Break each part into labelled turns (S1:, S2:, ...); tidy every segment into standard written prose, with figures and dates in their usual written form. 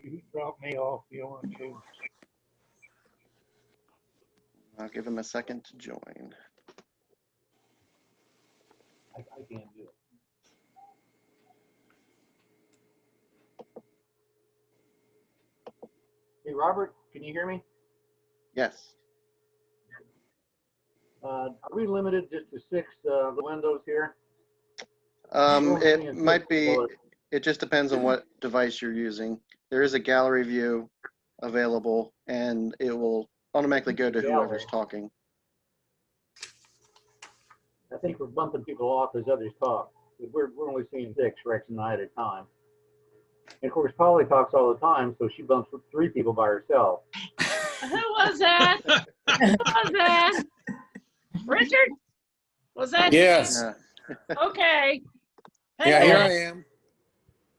S1: You can drop me off if you want to.
S2: I'll give him a second to join.
S3: I can't do it. Hey, Robert, can you hear me?
S2: Yes.
S3: Are we limited just to 6 the windows here?
S2: It might be, it just depends on what device you're using. There is a gallery view available and it will automatically go to whoever's talking.
S3: I think we're bumping people off as others talk. We're only seeing 6, Rex and I at a time. And of course, Polly talks all the time, so she bumps 3 people by herself.
S4: Who was that? Who was that? Richard? Was that
S5: Yes.
S2: Yeah.
S4: you? Okay. Hey,
S5: Yeah, here
S4: back.
S5: I am.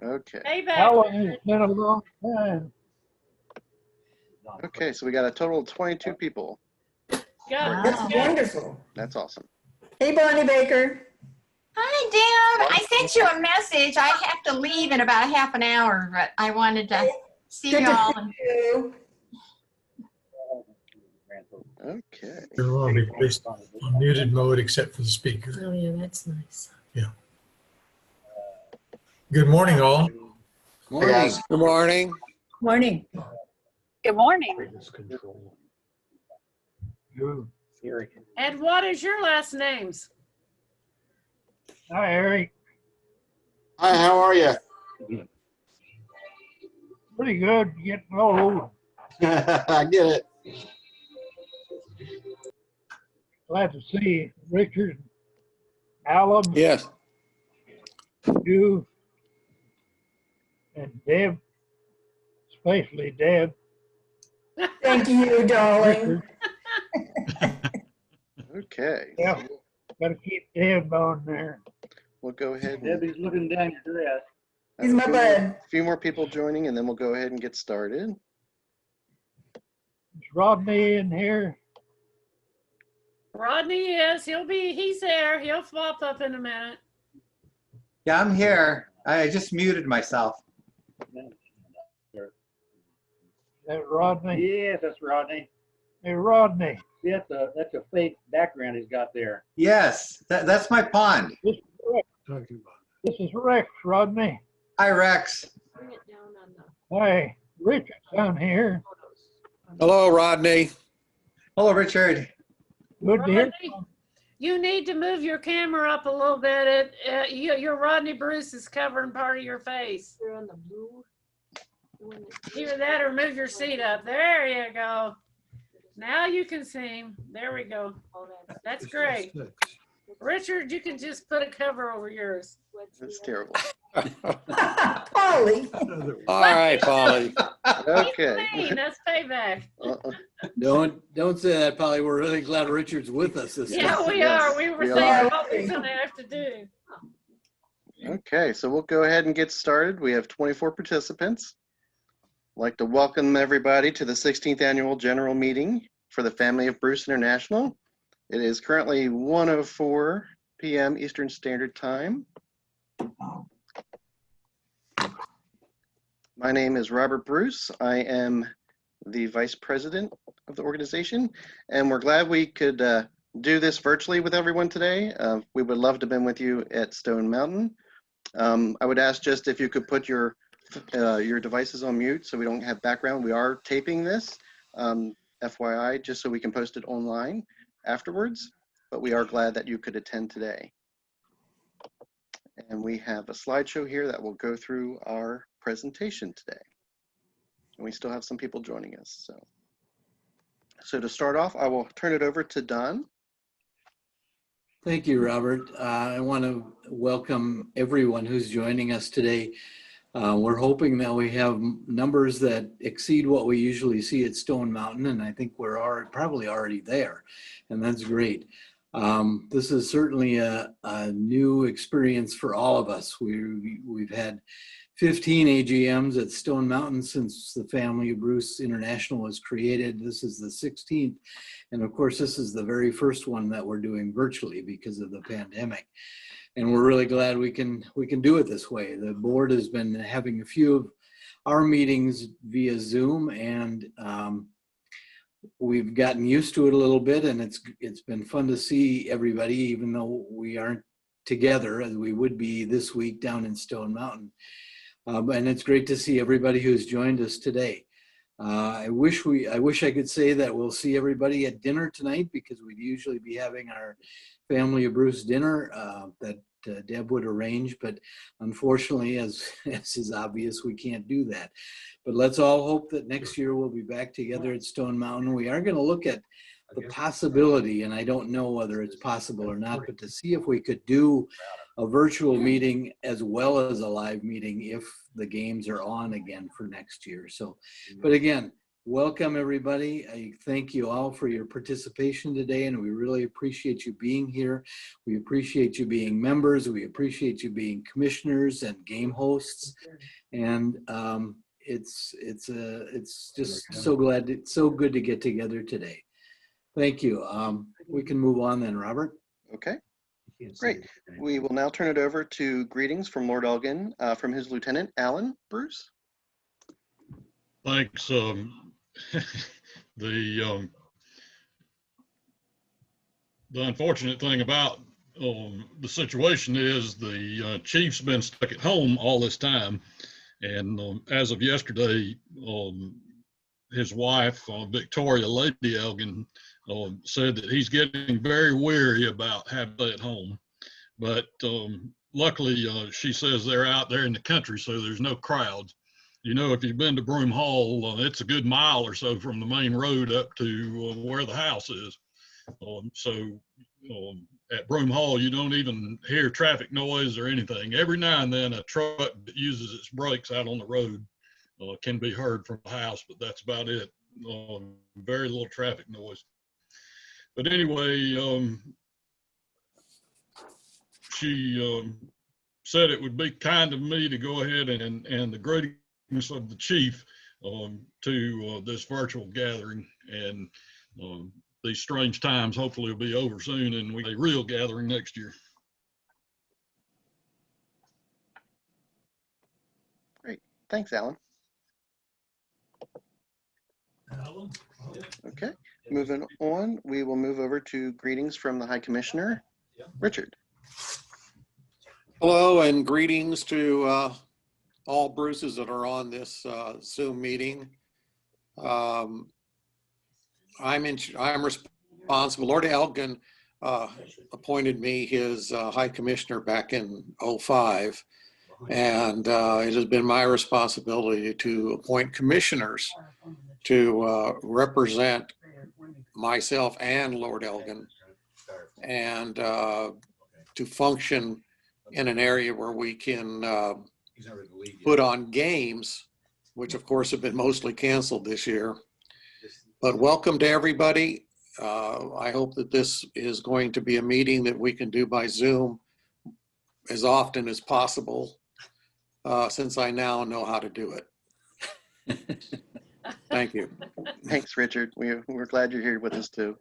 S2: Okay.
S4: Hey, back.
S1: How long has it been a long time?
S2: Okay, so we got a total of 22 people.
S4: Go.
S6: Wow.
S4: Let's
S7: That's
S4: go.
S7: wonderful.
S2: That's awesome.
S7: Hey, Bonnie Baker.
S6: Hi, Dan. I sent you a message. I have to leave in about half an hour, but I wanted to see
S7: Good to
S6: y'all.
S7: see you.
S2: Okay.
S8: You're on muted mode except for the speaker.
S6: Oh, yeah, that's nice.
S8: Good morning, all.
S5: Morning. Good morning.
S7: Morning.
S4: Good morning.
S1: You.
S4: And what is your last names?
S1: Hi, Eric.
S5: Hi, how are you?
S1: Pretty good. Getting old.
S5: I get it.
S1: Glad to see Richard, Alan,
S5: Yes.
S1: you, and Deb, especially Deb.
S7: Thank you, darling.
S1: Richard.
S2: Okay.
S1: Yeah, gotta keep Deb on there.
S2: We'll go ahead and
S3: Debbie's looking down your dress.
S2: have
S7: He's
S2: a
S7: my
S2: few
S7: bud.
S2: few more people joining and then we'll go ahead and get started.
S1: Is Rodney in here?
S4: Rodney is. He's there. He'll pop up in a minute.
S9: Yeah, I'm here. I just muted myself.
S1: Is that Rodney?
S3: Yes, that's Rodney.
S1: Hey, Rodney.
S3: See, that's a fake background he's got there.
S9: Yes, that's my pond.
S1: This is Rex. This is Rex, Rodney.
S9: Hi, Rex.
S4: Bring it down on the
S1: Hey, Richard's down here.
S4: photos.
S5: Hello, Rodney.
S9: Hello, Richard.
S1: Good to hear.
S4: Rodney, you need to move your camera up a little bit. Your Rodney Bruce is covering part of your face. You're on the blue. Either that or move your seat up. There you go. Now you can see him. There we go. That's great. Richard, you can just put a cover over yours.
S2: That's terrible.
S7: Polly.
S5: All right, Polly.
S2: Okay.
S4: Hey, that's payback.
S5: Don't say that, Polly. We're really glad Richard's with us this
S4: Yeah,
S5: time.
S4: we
S2: Yes,
S4: are. We were
S2: we
S4: thinking
S2: are.
S4: what we're gonna have to do.
S2: Okay, so we'll go ahead and get started. We have 24 participants. I'd like to welcome everybody to the 16th Annual General Meeting for the Family of Bruce International. It is currently 1:04 p.m. Eastern Standard Time. My name is Robert Bruce. I am the Vice President of the organization, and we're glad we could do this virtually with everyone today. We would love to have been with you at Stone Mountain. I would ask just if you could put your devices on mute so we don't have background. We are taping this, FYI, just so we can post it online afterwards, but we are glad that you could attend today. And we have a slideshow here that will go through our presentation today. And we still have some people joining us. So to start off, I will turn it over to Don.
S10: Thank you, Robert. I want to welcome everyone who's joining us today. We're hoping that we have numbers that exceed what we usually see at Stone Mountain, and I think we're probably already there, and that's great. This is certainly a new experience for all of us. We've had 15 AGMs at Stone Mountain since the Family of Bruce International was created. This is the 16th. And of course, this is the very first one that we're doing virtually because of the pandemic. And we're really glad we can do it this way. The board has been having a few our meetings via Zoom, and we've gotten used to it a little bit, and it's been fun to see everybody, even though we aren't together as we would be this week down in Stone Mountain. And it's great to see everybody who's joined us today. I wish I could say that we'll see everybody at dinner tonight, because we'd usually be having our Family of Bruce dinner that Deb would arrange, but unfortunately, as is obvious, we can't do that. But let's all hope that next year we'll be back together at Stone Mountain. We are going to look at the possibility, and I don't know whether it's possible or not, but to see if we could do a virtual meeting as well as a live meeting if the games are on again for next year. So, but again, welcome everybody. I thank you all for your participation today, and we really appreciate you being here. We appreciate you being members. We appreciate you being commissioners and game hosts. And it's just so good to get together today. Thank you. We can move on then, Robert.
S2: Okay, great. We will now turn it over to greetings from Lord Elgin from his lieutenant, Alan Bruce.
S11: Thanks. The unfortunate thing about the situation is the chief's been stuck at home all this time, and as of yesterday, his wife, Victoria Lady Elgin, said that he's getting very weary about having to stay at home. But luckily, she says they're out there in the country, so there's no crowds. You know, if you've been to Broom Hall, it's a good mile or so from the main road up to where the house is. At Broom Hall, you don't even hear traffic noise or anything. Every now and then, a truck that uses its brakes out on the road can be heard from the house, but that's about it. Very little traffic noise. But anyway, she said it would be kind of me to go ahead and the greetings of the chief to this virtual gathering, and these strange times hopefully will be over soon and we have a real gathering next year.
S2: Great, thanks, Alan. Okay, moving on, we will move over to greetings from the High Commissioner, Richard.
S12: Hello, and greetings to all Bruces that are on this Zoom meeting. I'm responsible. Lord Elgin appointed me his High Commissioner back in '05, and it has been my responsibility to appoint commissioners to represent myself and Lord Elgin, and to function in an area where we can put on games, which of course have been mostly canceled this year. But welcome to everybody. I hope that this is going to be a meeting that we can do by Zoom as often as possible, since I now know how to do it. Thank you.
S2: Thanks, Richard. We're glad you're here with us too.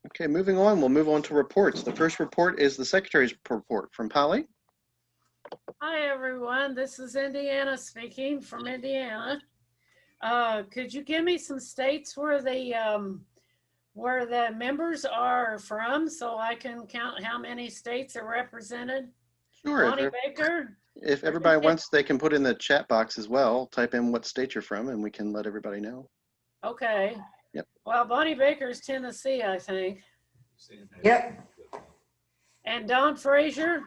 S2: Okay, moving on, we'll move on to reports. The first report is the Secretary's report from Polly.
S4: Hi, everyone. This is Indiana speaking from Indiana. Could you give me some states where the members are from so I can count how many states are represented?
S2: Sure.
S4: Bonnie Baker?
S2: If everybody wants, they can put in the chat box as well. Type in what state you're from and we can let everybody know.
S4: Okay.
S2: Yep.
S4: Well, Bonnie Baker's Tennessee, I think.
S7: Yep.
S4: And Don Frazier?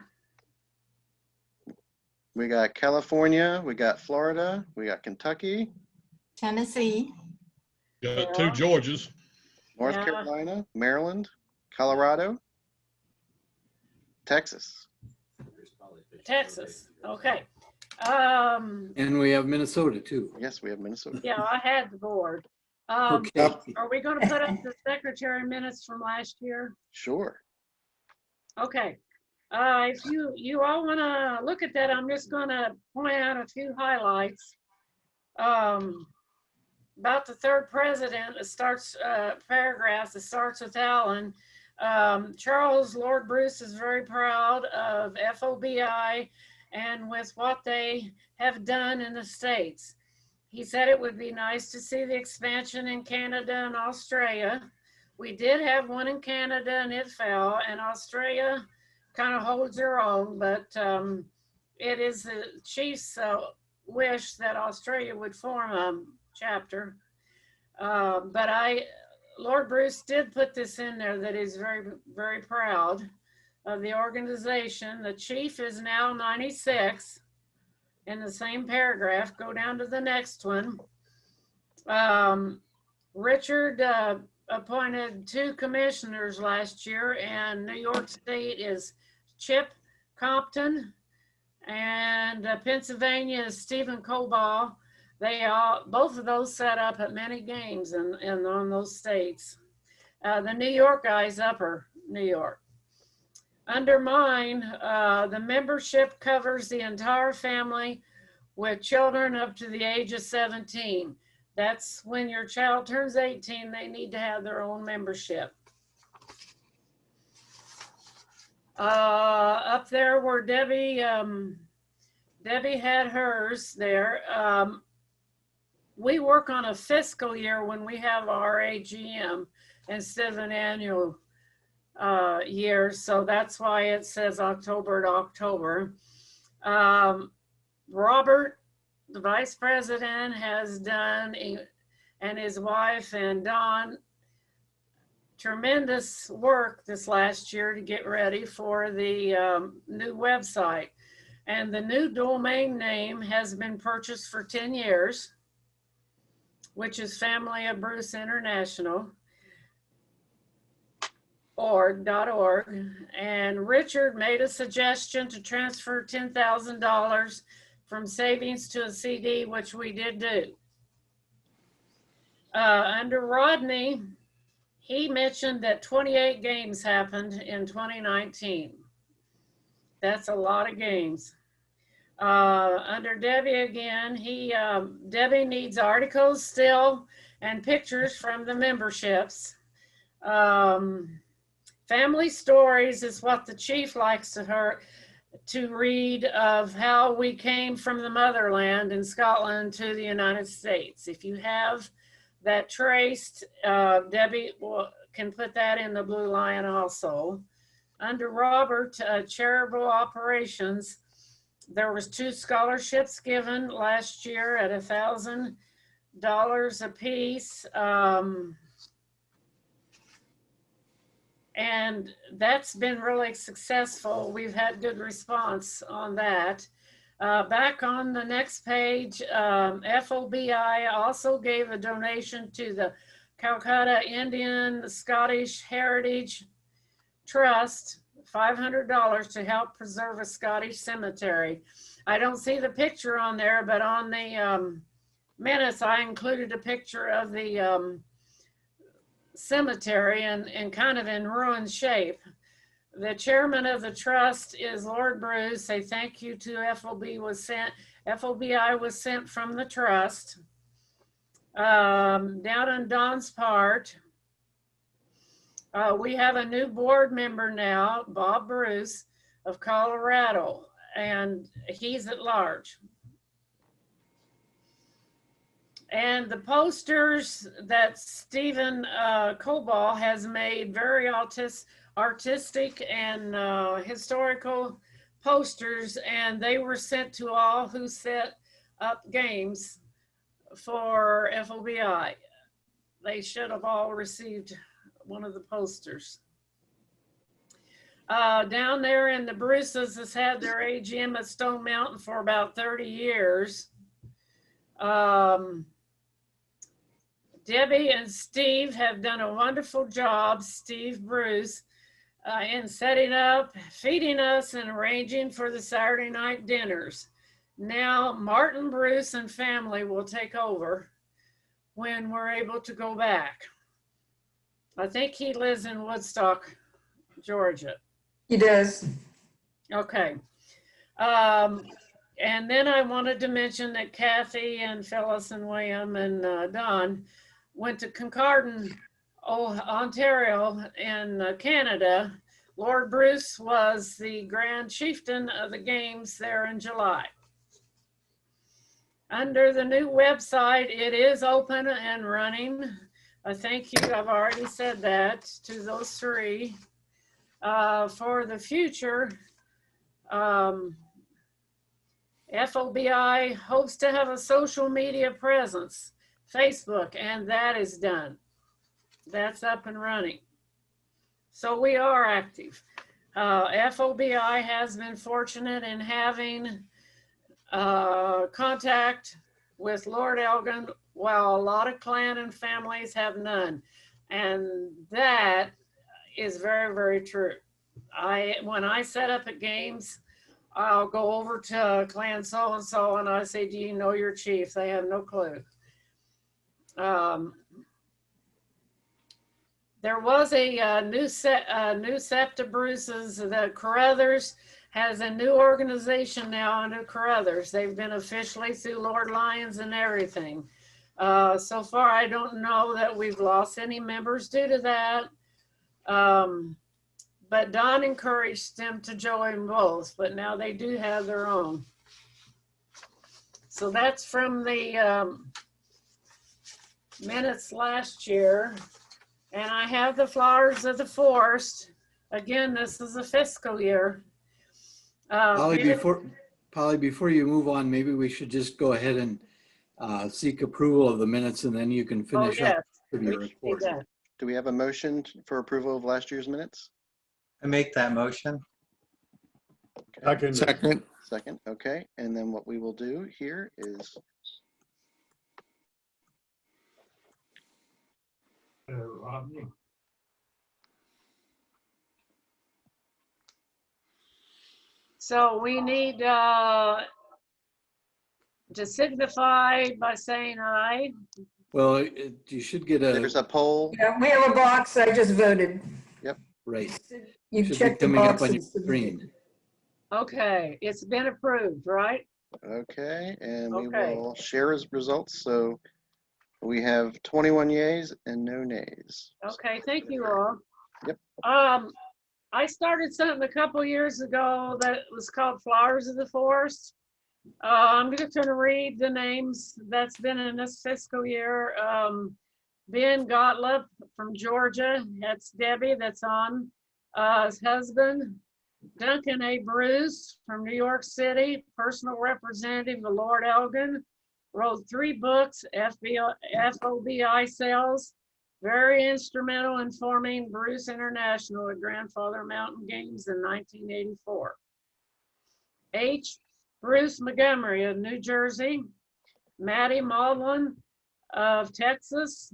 S2: We got California, we got Florida, we got Kentucky.
S6: Tennessee.
S11: Got two Georgias.
S2: North Carolina, Maryland, Colorado, Texas.
S4: Texas. Okay.
S10: And we have Minnesota too.
S2: Yes, we have Minnesota.
S4: Yeah, I had the board.
S10: Okay.
S4: Are we going to put up the secretary minutes from last year?
S2: Sure.
S4: Okay. If you all want to look at that, I'm just going to point out a few highlights. About the third president, it starts paragraph. It starts with Alan. Charles Lord Bruce is very proud of FOBI and with what they have done in the States. He said it would be nice to see the expansion in Canada and Australia. We did have one in Canada and it fell, and Australia kind of holds their own, but it is the chief's wish that Australia would form a chapter. But Lord Bruce did put this in there that he's very, very proud of the organization. The chief is now 96. In the same paragraph, go down to the next one. Richard appointed 2 commissioners last year, and New York State is Chip Compton, and Pennsylvania is Stephen Coball. Both of those set up at many games and on those states. The New York guy's Upper New York. Under mine, the membership covers the entire family with children up to the age of 17. That's when your child turns 18, they need to have their own membership. Up there where Debbie had hers there, we work on a fiscal year when we have our AGM instead of an annual year, so that's why it says October to October. Robert, the vice president, has done, and his wife and Don, tremendous work this last year to get ready for the new website. And the new domain name has been purchased for 10 years, which is Family of Bruce International. .org. And Richard made a suggestion to transfer $10,000 from savings to a CD, which we did do. Under Rodney, he mentioned that 28 games happened in 2019. That's a lot of games. Under Debbie again, Debbie needs articles still and pictures from the memberships. Family stories is what the chief likes to read of how we came from the motherland in Scotland to the United States. If you have that traced, Debbie can put that in the Blue Lion also. Under Robert, charitable operations, there was 2 scholarships given last year at $1,000 apiece. And that's been really successful. We've had good response on that. Back on the next page, FOBI also gave a donation to the Calcutta Indian Scottish Heritage Trust, $500 to help preserve a Scottish cemetery. I don't see the picture on there, but on the minutes, I included a picture of the cemetery and kind of in ruined shape. The chairman of the trust is Lord Bruce. A thank you to FOBI was sent from the trust. Down on Don's part, we have a new board member now, Bob Bruce of Colorado, and he's at large. And the posters that Stephen Coball has made, very artistic and historical posters, and they were sent to all who set up games for FOBI. They should have all received one of the posters. Down there in the Bruces has had their AGM at Stone Mountain for about 30 years. Debbie and Steve have done a wonderful job, Steve Bruce, in setting up, feeding us, and arranging for the Saturday night dinners. Now, Martin Bruce and family will take over when we're able to go back. I think he lives in Woodstock, Georgia.
S7: He does.
S4: Okay. And then I wanted to mention that Kathy and Phyllis and William and Don went to Kincardine, Ontario in Canada Lord Bruce was the Grand Chieftain of the games there in July. Under the new website, it is open and running. Thank you, I've already said that to those three. For the future, FOBI hopes to have a social media presence, Facebook, and that is done. That's up and running. So we are active. FOBI has been fortunate in having contact with Lord Elgin, while a lot of clan and families have none. And that is very, very true. When I set up at games, I'll go over to clan so-and-so and I say, do you know your chief? They have no clue. There was a new SEPTA Bruce's. The Carruthers has a new organization now under Carruthers. They've been officially through Lord Lyons and everything. So far, I don't know that we've lost any members due to that. But Don encouraged them to join both, but now they do have their own. So that's from the minutes last year. And I have the Flowers of the Forest. Again, this is a fiscal year.
S10: Polly, before you move on, maybe we should just go ahead and seek approval of the minutes, and then you can finish up with your report.
S2: Do we have a motion for approval of last year's minutes?
S9: I make that motion.
S2: Okay.
S12: Second.
S2: Second, okay. And then what we will do here is
S1: Rodney.
S4: So we need to signify by saying aye.
S10: Well, you should get a.
S2: There's a poll.
S7: Yeah, we have a box. I just voted.
S2: Yep.
S10: Right.
S7: You
S10: Should
S7: checked
S10: be
S7: the
S10: coming up
S7: box.
S10: on your screen.
S4: Okay, it's been approved, right?
S2: Okay, and we
S4: Okay.
S2: will share his results. So we have 21 yays and no nays.
S4: Okay, thank you all.
S2: Yep.
S4: I started something a couple years ago that was called Flowers of the Forest. I'm just going to read the names that's been in this fiscal year. Ben Gottlieb from Georgia, that's Debbie that's on. His husband, Duncan A. Bruce from New York City, personal representative of Lord Elgin, wrote 3 books, FOBI sales, very instrumental in forming Bruce International at Grandfather Mountain Games in 1984. H. Bruce Montgomery of New Jersey, Maddie Maudlin of Texas,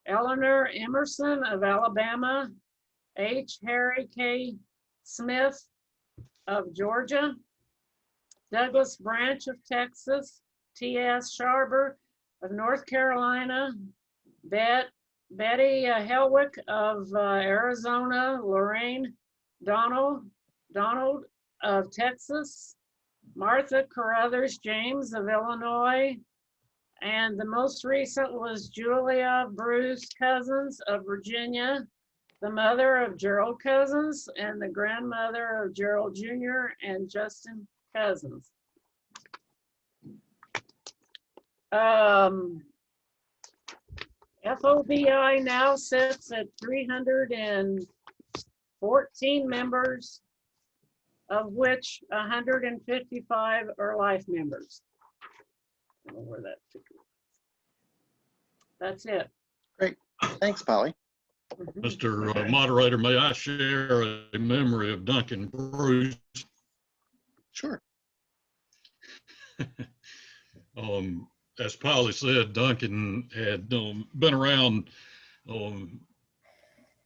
S4: Eleanor Emerson of Alabama, H. Harry K. Smith of Georgia, Douglas Branch of Texas, T.S. Sharber of North Carolina, Betty Helwick of Arizona, Lorraine Donald of Texas, Martha Carruthers James of Illinois, and the most recent was Julia Bruce Cousins of Virginia, the mother of Gerald Cousins and the grandmother of Gerald Jr. and Justin Cousins. FOBI now sits at 314 members, of which 155 are life members. I don't know where that took me. That's it.
S2: Great. Thanks, Polly.
S11: Mr. Moderator, may I share a memory of Duncan Bruce?
S2: Sure.
S11: As Polly said, Duncan had been around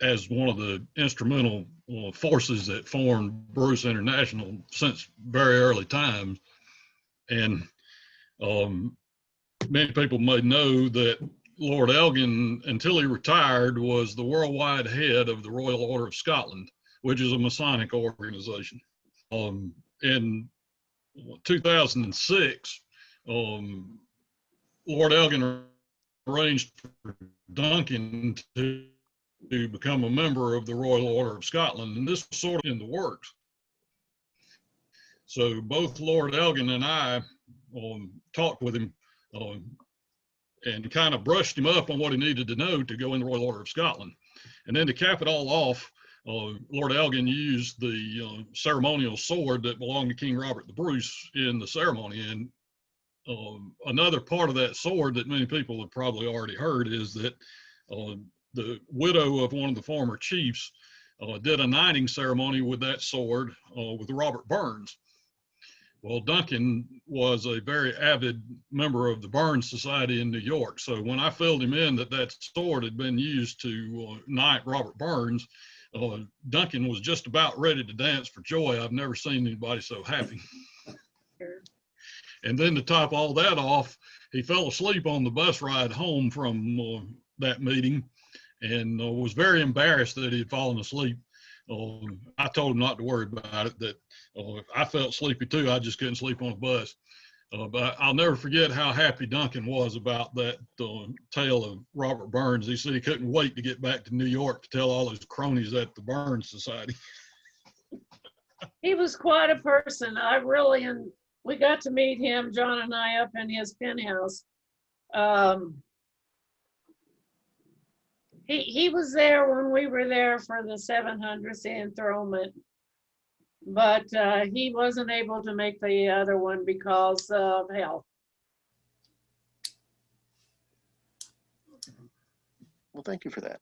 S11: as one of the instrumental forces that formed Bruce International since very early times. And many people may know that Lord Elgin, until he retired, was the worldwide head of the Royal Order of Scotland, which is a Masonic organization. In 2006, Lord Elgin arranged for Duncan to to become a member of the Royal Order of Scotland, and this was sort of in the works. So both Lord Elgin and I talked with him and kind of brushed him up on what he needed to know to go in the Royal Order of Scotland. And then to cap it all off, Lord Elgin used the ceremonial sword that belonged to King Robert the Bruce in the ceremony. And another part of that sword that many people have probably already heard is that the widow of one of the former chiefs did a knighting ceremony with that sword with Robert Burns. Well, Duncan was a very avid member of the Burns Society in New York. So when I filled him in that that sword had been used to knight Robert Burns, Duncan was just about ready to dance for joy. I've never seen anybody so happy. And then to top all that off, he fell asleep on the bus ride home from that meeting and was very embarrassed that he had fallen asleep. I told him not to worry about it, that if I felt sleepy too, I just couldn't sleep on the bus. But I'll never forget how happy Duncan was about that tale of Robert Burns. He said he couldn't wait to get back to New York to tell all his cronies at the Burns Society.
S4: He was quite a person. And we got to meet him, John and I, up in his penthouse. He was there when we were there for the 700th enthronement, but he wasn't able to make the other one because of health.
S2: Well, thank you for that.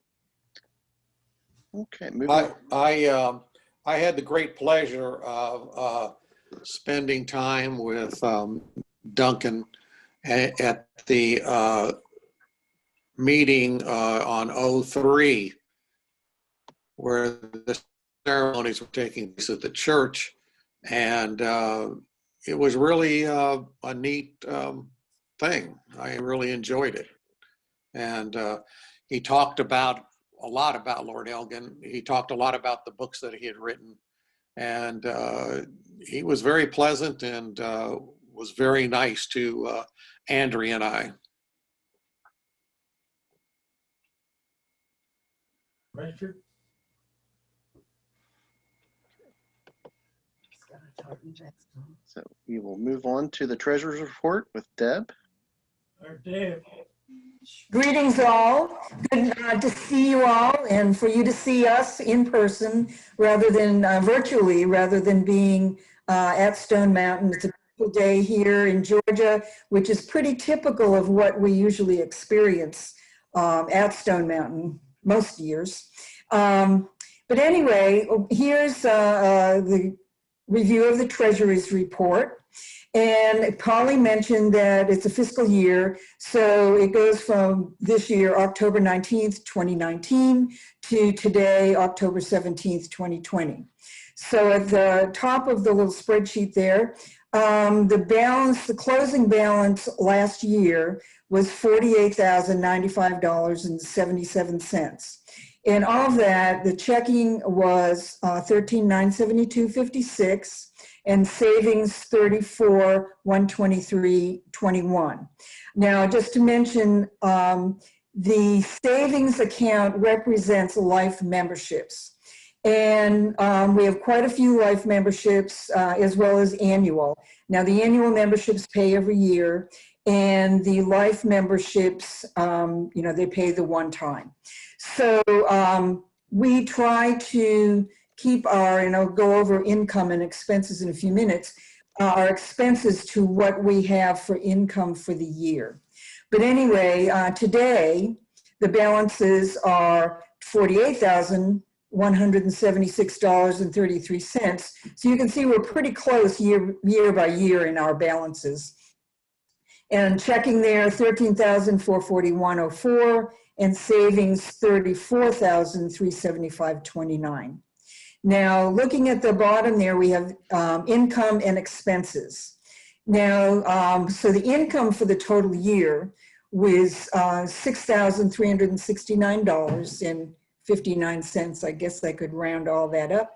S2: Okay, moving on.
S12: I had the great pleasure of spending time with Duncan at the meeting on 03, where the ceremonies were taking place at the church, and it was really a neat thing. I really enjoyed it. And he talked a lot about Lord Elgin. He talked a lot about the books that he had written, and he was very pleasant and was very nice to Andrea and I.
S8: Richard?
S2: So we will move on to the treasurer's report with Deb.
S8: Deb.
S7: Greetings all. Good to see you all and for you to see us in person rather than virtually, rather than being at Stone Mountain. It's a beautiful day here in Georgia, which is pretty typical of what we usually experience at Stone Mountain most years. But anyway, here's the review of the Treasury's report. And Polly mentioned that it's a fiscal year, so it goes from this year, October 19th, 2019, to today, October 17th, 2020. So at the top of the little spreadsheet there, the closing balance last year was $48,095.77. And all of that, the checking was $13,972.56 and savings $34,123.21. Now, just to mention, the savings account represents life memberships. And we have quite a few life memberships as well as annual. Now, the annual memberships pay every year, and the life memberships, they pay the one time. So we try to keep our, and I'll go over income and expenses in a few minutes, our expenses to what we have for income for the year. But anyway, today, the balances are $48,176.33. So you can see we're pretty close year by year in our balances. And checking there, $13,441.04 and savings $34,375.29. Now, looking at the bottom there, we have income and expenses. Now, so the income for the total year was $6,369.59. I guess I could round all that up.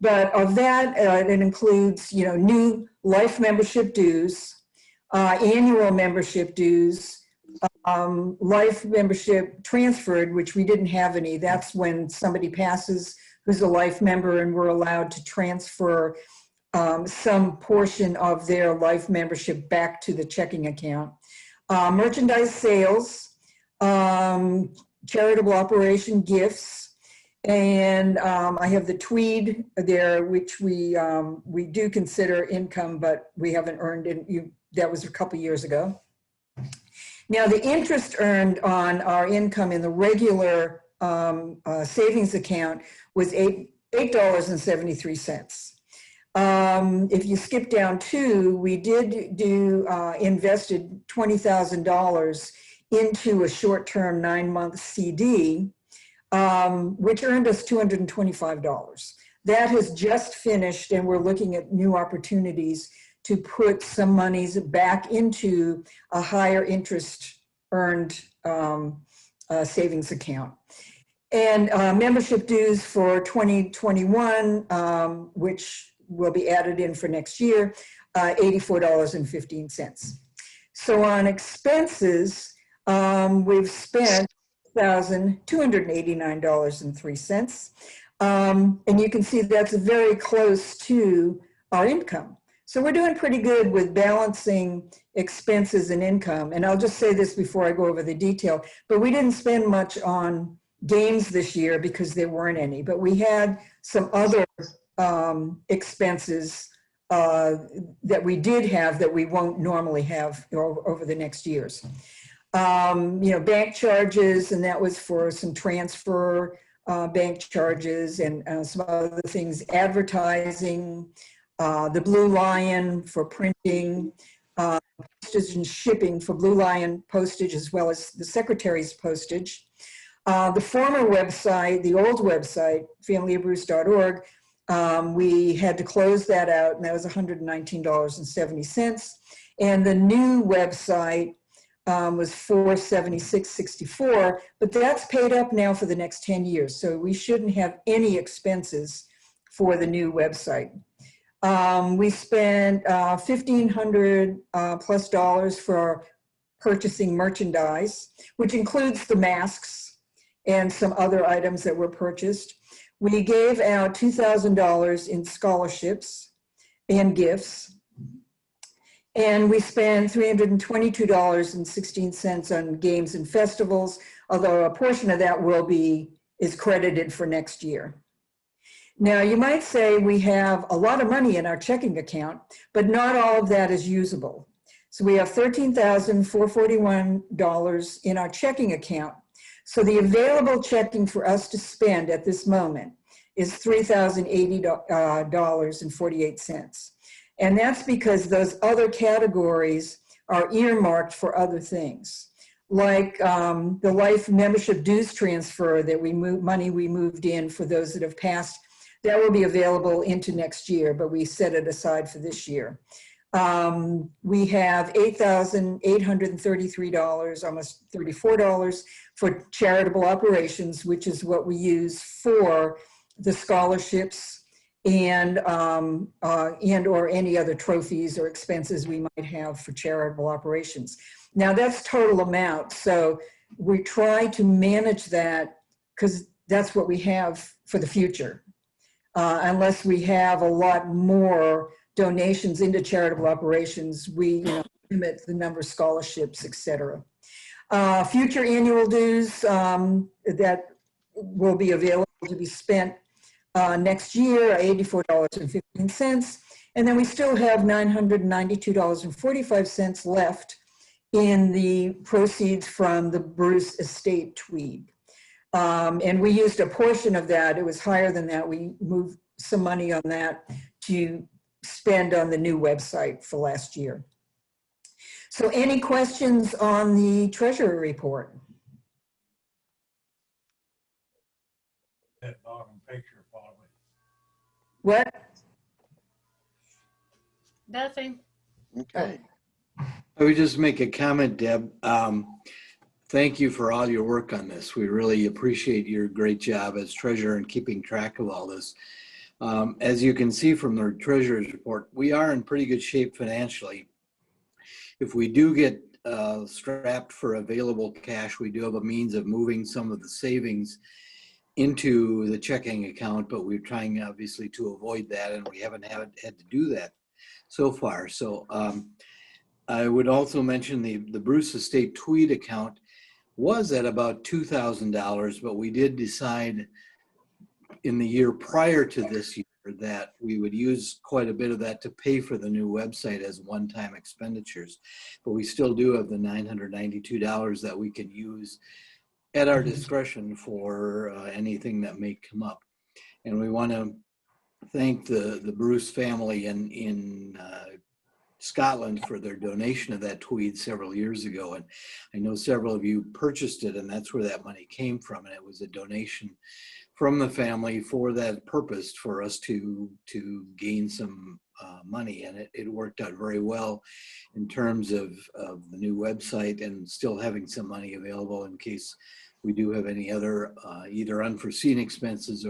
S7: But of that, it includes, new life membership dues, annual membership dues, life membership transferred, which we didn't have any. That's when somebody passes who's a life member and we're allowed to transfer some portion of their life membership back to the checking account. Merchandise sales, charitable operation gifts, and I have the Tweed there, which we do consider income, but we haven't earned it. That was a couple years ago. Now, the interest earned on our income in the regular savings account was $8.73. If you skip down to, we did invested $20,000 into a short-term 9-month CD, which earned us $225. That has just finished, and we're looking at new opportunities to put some monies back into a higher interest earned savings account. And membership dues for 2021, which will be added in for next year, $84.15. So on expenses, we've spent $1,289.03. And you can see that's very close to our income. So we're doing pretty good with balancing expenses and income. And I'll just say this before I go over the detail, but we didn't spend much on games this year because there weren't any, but we had some other expenses that we did have that we won't normally have over the next years. Bank charges, and that was for some transfer bank charges and some other things, advertising, the Blue Lion for printing, postage and shipping for Blue Lion postage, as well as the secretary's postage. The former website, the old website, familybruce.org, we had to close that out, and that was $119.70. And the new website was $476.64, but that's paid up now for the next 10 years. So we shouldn't have any expenses for the new website. We spent $1,500 plus dollars for purchasing merchandise, which includes the masks and some other items that were purchased. We gave out $2,000 in scholarships and gifts. And we spent $322.16 on games and festivals, although a portion of that is credited for next year. Now, you might say we have a lot of money in our checking account, but not all of that is usable. So we have $13,441 in our checking account. So the available checking for us to spend at this moment is $3,080.48. And that's because those other categories are earmarked for other things, like the life membership dues transfer that money we moved in for those that have passed. That will be available into next year, but we set it aside for this year. We have $8,833, almost $34 for charitable operations, which is what we use for the scholarships and or any other trophies or expenses we might have for charitable operations. Now that's total amount. So we try to manage that because that's what we have for the future. Unless we have a lot more donations into charitable operations, we limit the number of scholarships, et cetera. Future annual dues that will be available to be spent next year, $84.15. And then we still have $992.45 left in the proceeds from the Bruce Estate Tweed. And we used a portion of that. It was higher than that. We moved some money on that to spend on the new website for last year. So any questions on the treasury report?
S1: That bottom picture, probably.
S7: What?
S4: Nothing.
S2: Okay.
S10: I would just make a comment, Deb. Thank you for all your work on this. We really appreciate your great job as treasurer in keeping track of all this. As you can see from the treasurer's report, we are in pretty good shape financially. If we do get strapped for available cash. We do have a means of moving some of the savings into the checking account, but we're trying obviously to avoid that, and we haven't had to do that so far. So I would also mention the Bruce Estate Tweed account was at about $2,000, but we did decide in the year prior to this year that we would use quite a bit of that to pay for the new website as one-time expenditures. But we still do have the $992 that we can use at our discretion for anything that may come up. And we want to thank the Bruce family in Scotland for their donation of that Tweed several years ago. And I know several of you purchased it, and that's where that money came from. And it was a donation from the family for that purpose, for us to gain some money. And it worked out very well in terms of the new website, and still having some money available in case we do have any other either unforeseen expenses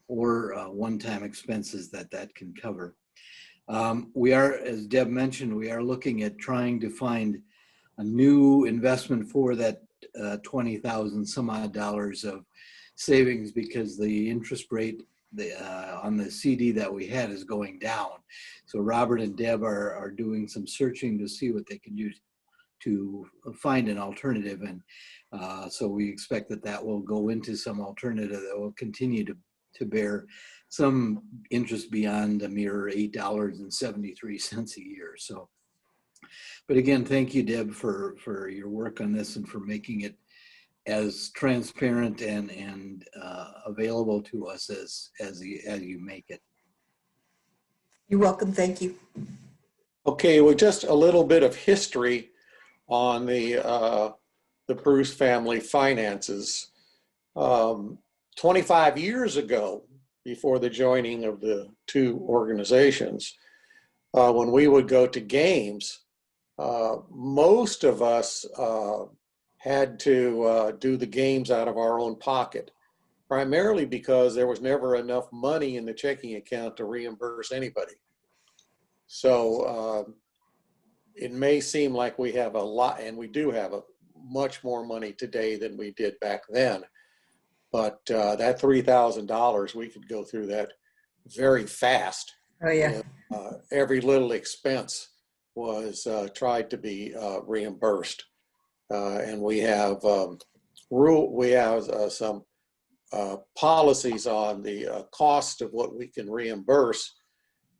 S10: or one-time expenses that can cover. We are, as Deb mentioned, we are looking at trying to find a new investment for that 20,000 some odd dollars of savings, because the interest rate on the CD that we had is going down. So Robert and Deb are doing some searching to see what they can do to find an alternative. And so we expect that will go into some alternative that will continue to bear some interest beyond a mere $8.73 a year. So, but again, thank you, Deb, for your work on this and for making it as transparent and available to us as you make it.
S7: You're welcome. Thank you.
S12: Okay, well, just a little bit of history on the Bruce family finances. 25 years ago, before the joining of the two organizations, when we would go to games, most of us had to do the games out of our own pocket, primarily because there was never enough money in the checking account to reimburse anybody. So it may seem like we have a lot, and we do have much more money today than we did back then. But that $3,000, we could go through that very fast.
S7: Oh, yeah.
S12: And, every little expense was tried to be reimbursed. And we have some policies on the cost of what we can reimburse.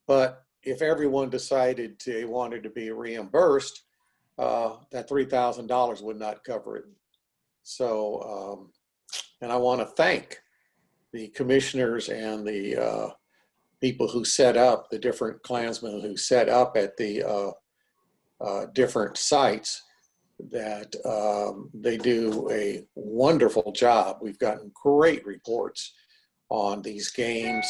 S12: But if everyone decided they wanted to be reimbursed, that $3,000 would not cover it. So, and I want to thank the commissioners and the people who set up, the different Klansmen who set up at the different sites, that they do a wonderful job. We've gotten great reports on these games.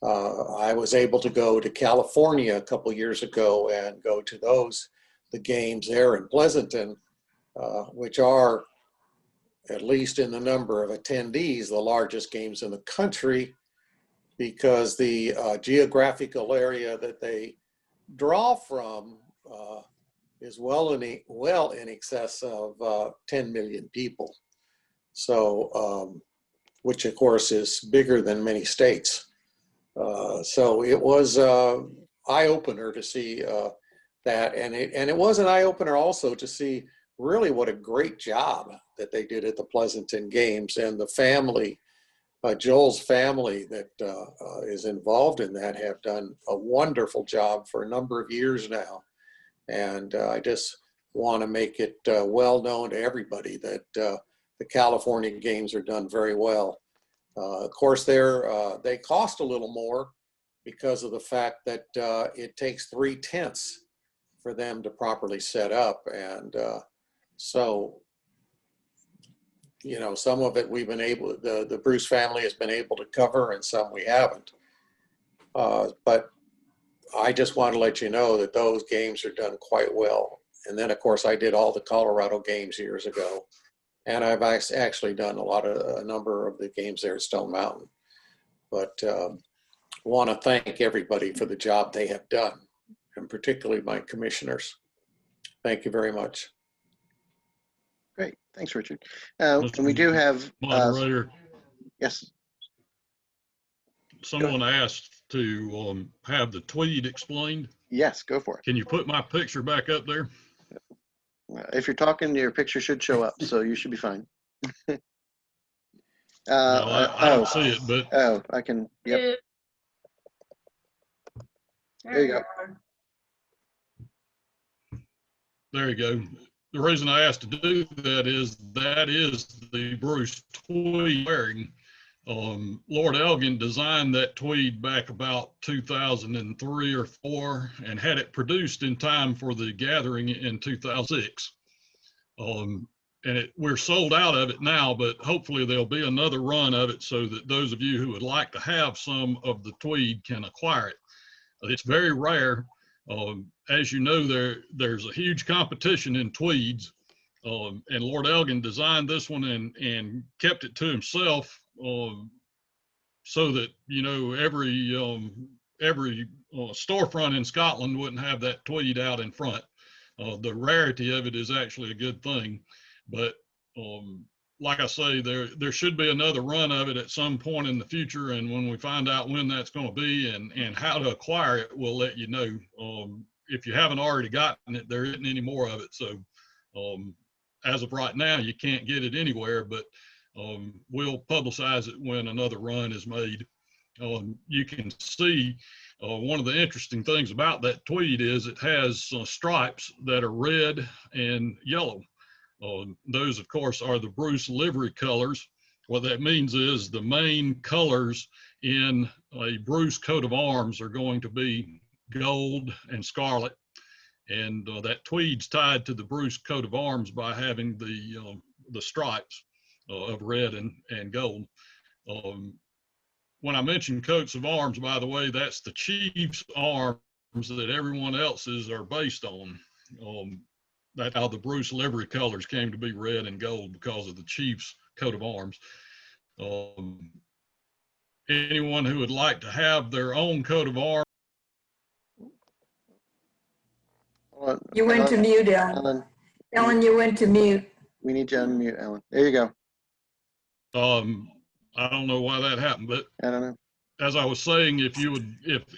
S12: I was able to go to California a couple years ago and go to the games there in Pleasanton, which are, at least in the number of attendees, the largest games in the country, because the geographical area that they draw from is well in excess of 10 million people. So, which of course is bigger than many states. So it was an eye-opener to see that, and it was an eye-opener also to see really what a great job that they did at the Pleasanton Games, and the family, Joel's family that is involved in that, have done a wonderful job for a number of years now. And I just want to make it well known to everybody that the California Games are done very well. Of course, they cost a little more because of the fact that it takes 3/10 for them to properly set up. And so, you know, some of it we've been able, the Bruce family has been able to cover, and some we haven't. But I just want to let you know that those games are done quite well. And then, of course, I did all the Colorado games years ago. And I've actually done a number of the games there at Stone Mountain. But want to thank everybody for the job they have done, and particularly my commissioners. Thank you very much.
S2: Great. Thanks, Richard. And we do have,
S11: Moderator,
S2: yes,
S11: someone asked to have the tweed explained.
S2: yes, go for it.
S11: Can you put my picture back up there?
S2: If you're talking, your picture should show up, so you should be fine.
S11: No, I don't see it, but
S2: Oh, I can, yep. There you go.
S11: there you go. The reason I asked to do that is the Bruce tweed wearing. Lord Elgin designed that tweed back about 2003 or 4 and had it produced in time for the gathering in 2006. And we're sold out of it now, but hopefully there'll be another run of it so that those of you who would like to have some of the tweed can acquire it. It's very rare. As you know, there's a huge competition in tweeds, and Lord Elgin designed this one and kept it to himself, so that, you know, every storefront in Scotland wouldn't have that tweed out in front. The rarity of it is actually a good thing, but like I say, there should be another run of it at some point in the future, and when we find out when that's going to be and how to acquire it, we'll let you know. If you haven't already gotten it, there isn't any more of it. So as of right now, you can't get it anywhere, but we'll publicize it when another run is made. You can see one of the interesting things about that tweed is it has stripes that are red and yellow. Those, of course, are the Bruce livery colors. What that means is the main colors in a Bruce coat of arms are going to be gold and scarlet, and that tweed's tied to the Bruce coat of arms by having the stripes of red and gold. When I mention coats of arms, by the way, that's the chief's arms that everyone else's are based on. That's how the Bruce livery colors came to be red and gold, because of the chief's coat of arms. Anyone who would like to have their own coat of arms.
S7: You went to mute, Ellen. Ellen, you went to mute.
S2: We need to unmute Ellen. There you go.
S11: I don't know why that happened, but
S2: I don't know.
S11: As I was saying, if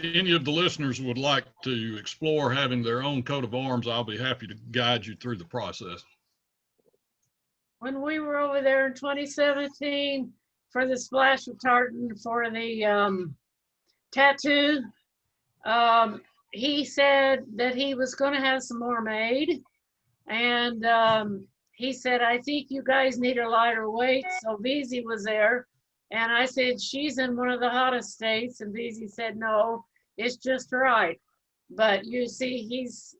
S11: any of the listeners would like to explore having their own coat of arms, I'll be happy to guide you through the process.
S4: When we were over there in 2017 for the splash retardant for the tattoo, he said that he was going to have some more made, and he said, I think you guys need a lighter weight. So VZ was there, and I said, she's in one of the hottest states, and VZ said, no, it's just right. But you see, he's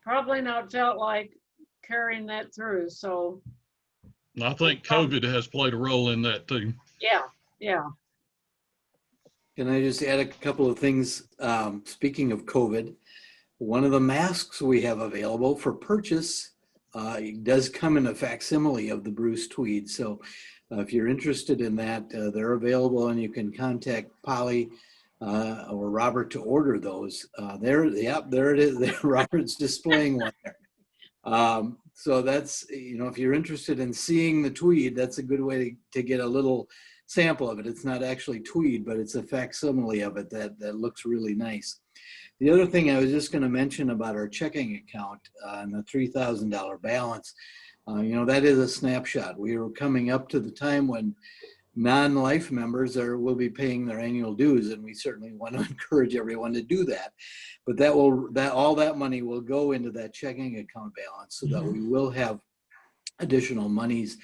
S4: probably not felt like carrying that through. So
S11: I think COVID has played a role in that too.
S4: Yeah.
S10: Can I just add a couple of things? Speaking of COVID, one of the masks we have available for purchase does come in a facsimile of the Bruce tweed. So if you're interested in that, they're available, and you can contact Polly or Robert to order those. There it is. Robert's displaying one there. So that's, if you're interested in seeing the tweed, that's a good way to get a little sample of it. It's not actually tweed, but it's a facsimile of it that looks really nice. The other thing I was just going to mention about our checking account and the $3,000 balance, that is a snapshot. We are coming up to the time when non-life members will be paying their annual dues, and we certainly want to encourage everyone to do that. But all that money will go into that checking account balance, so that we will have additional monies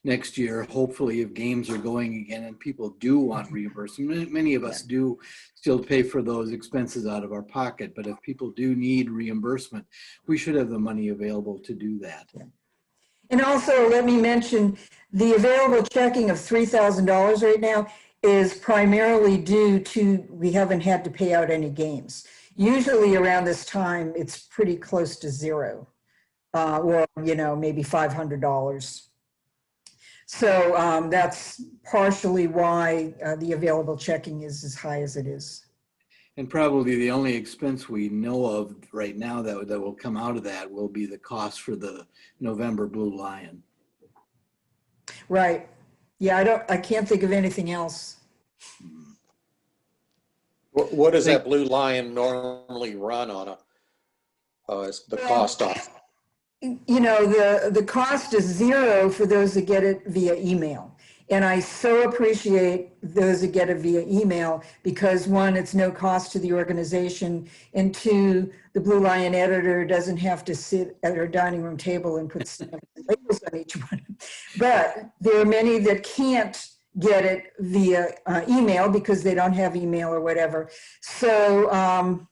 S10: next year, hopefully, if games are going again and people do want reimbursement. Many of us do still pay for those expenses out of our pocket, but if people do need reimbursement, we should have the money available to do that.
S7: Yeah. And also, let me mention, the available checking of $3,000 right now is primarily due to we haven't had to pay out any games. Usually around this time, it's pretty close to zero, or maybe $500. So that's partially why the available checking is as high as it is.
S10: And probably the only expense we know of right now that will come out of that will be the cost for the November Blue Lion.
S7: Right. Yeah, I can't think of anything else.
S12: What does that Blue Lion normally run on is the cost off?
S7: You know, the cost is zero for those that get it via email. And I so appreciate those that get it via email because one, it's no cost to the organization, and two, the Blue Lion editor doesn't have to sit at her dining room table and put stamps and labels on each one. But there are many that can't get it via email because they don't have email or whatever. So,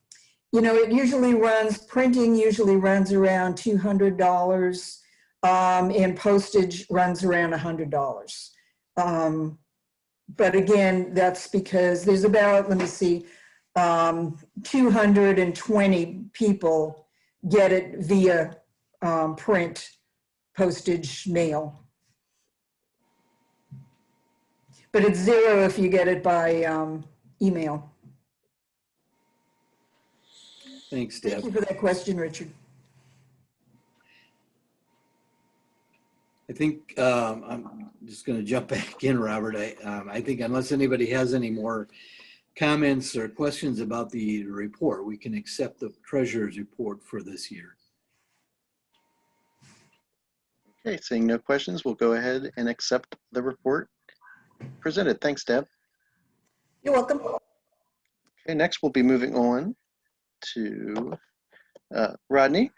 S7: you know, it usually runs, printing usually runs around $200, and postage runs around $100. But again, that's because there's about, let me see, 220 people get it via print, postage, mail. But it's zero if you get it by email.
S10: Thanks, Deb.
S7: Thank you for that question, Richard.
S10: I think I'm just going to jump back in, Robert. I think unless anybody has any more comments or questions about the report, we can accept the treasurer's report for this year.
S2: Okay, seeing no questions, we'll go ahead and accept the report presented. Thanks, Deb.
S7: You're welcome.
S2: Okay, next we'll be moving on to Rodney,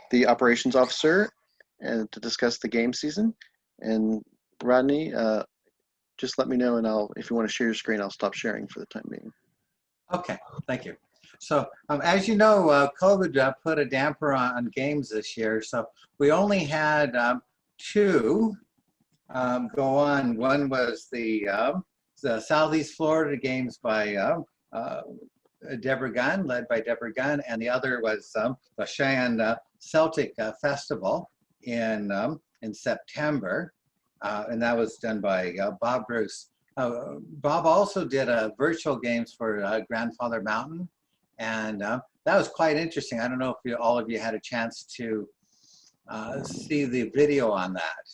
S2: the operations officer, and to discuss the game season. And Rodney, just let me know, and if you want to share your screen, I'll stop sharing for the time being.
S9: Okay, thank you. So as you know, COVID put a damper on games this year. So we only had two go on. One was the Southeast Florida games by Deborah Gunn, led by Deborah Gunn, and the other was the Cheyenne Celtic Festival in September, and that was done by Bob Bruce. Bob also did virtual games for Grandfather Mountain, and that was quite interesting. I don't know if all of you had a chance to see the video on that.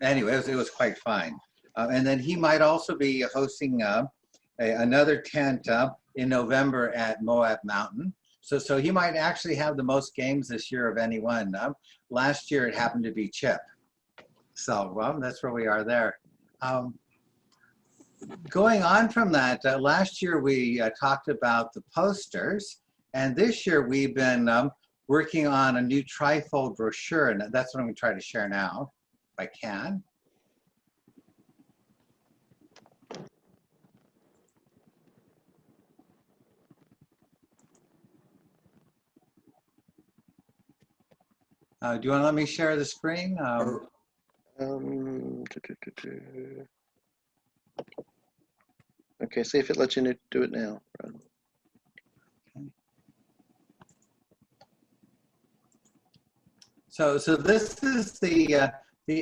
S9: Anyway, it was quite fine. And then he might also be hosting another tent in November at Moab Mountain. So he might actually have the most games this year of anyone. Last year it happened to be Chip. So well, that's where we are there. Going on from that, last year we talked about the posters, and this year we've been working on a new trifold brochure, and that's what I'm going to try to share now, if I can. Do you want to let me share the screen?
S2: Okay, see if it lets you do it now.
S9: Okay. So this is the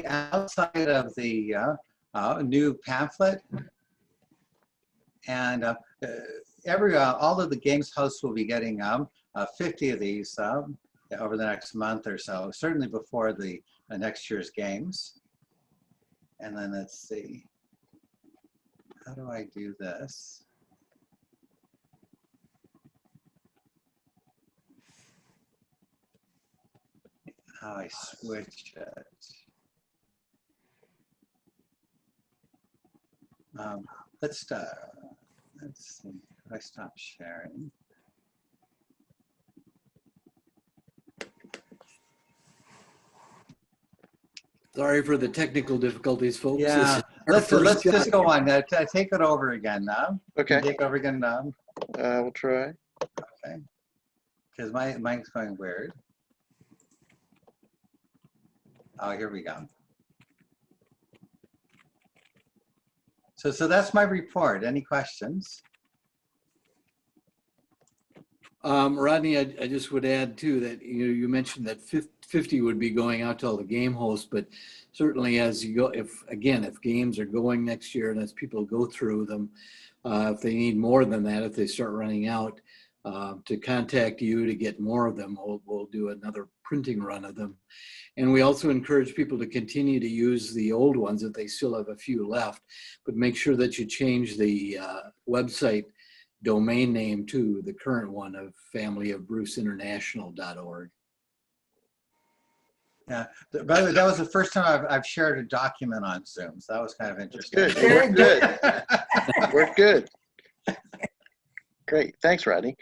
S9: outside of the new pamphlet, and all of the games hosts will be getting 50 of these over the next month or so, certainly before the next year's games. And then let's see, how do I do this? How I switch it. Let's see, if I stop sharing.
S10: Sorry for the technical difficulties, folks.
S9: Yeah, let's just go on. Take it over again now.
S2: Okay.
S9: Take over again now.
S2: We'll try.
S9: Okay. Because mine's going weird. Oh, here we go. So that's my report. Any questions?
S10: Rodney, I just would add too that you mentioned that 50 would be going out to all the game hosts, but certainly as you go, if games are going next year and as people go through them, if they need more than that, if they start running out, to contact you to get more of them. We'll do another printing run of them. And we also encourage people to continue to use the old ones if they still have a few left, but make sure that you change the website domain name to the current one of familyofbruceinternational.org.
S9: Yeah, by the way, that was the first time I've shared a document on Zoom, so that was kind of interesting.
S2: Good. It worked good. Worked good. Great. Thanks, Rodney.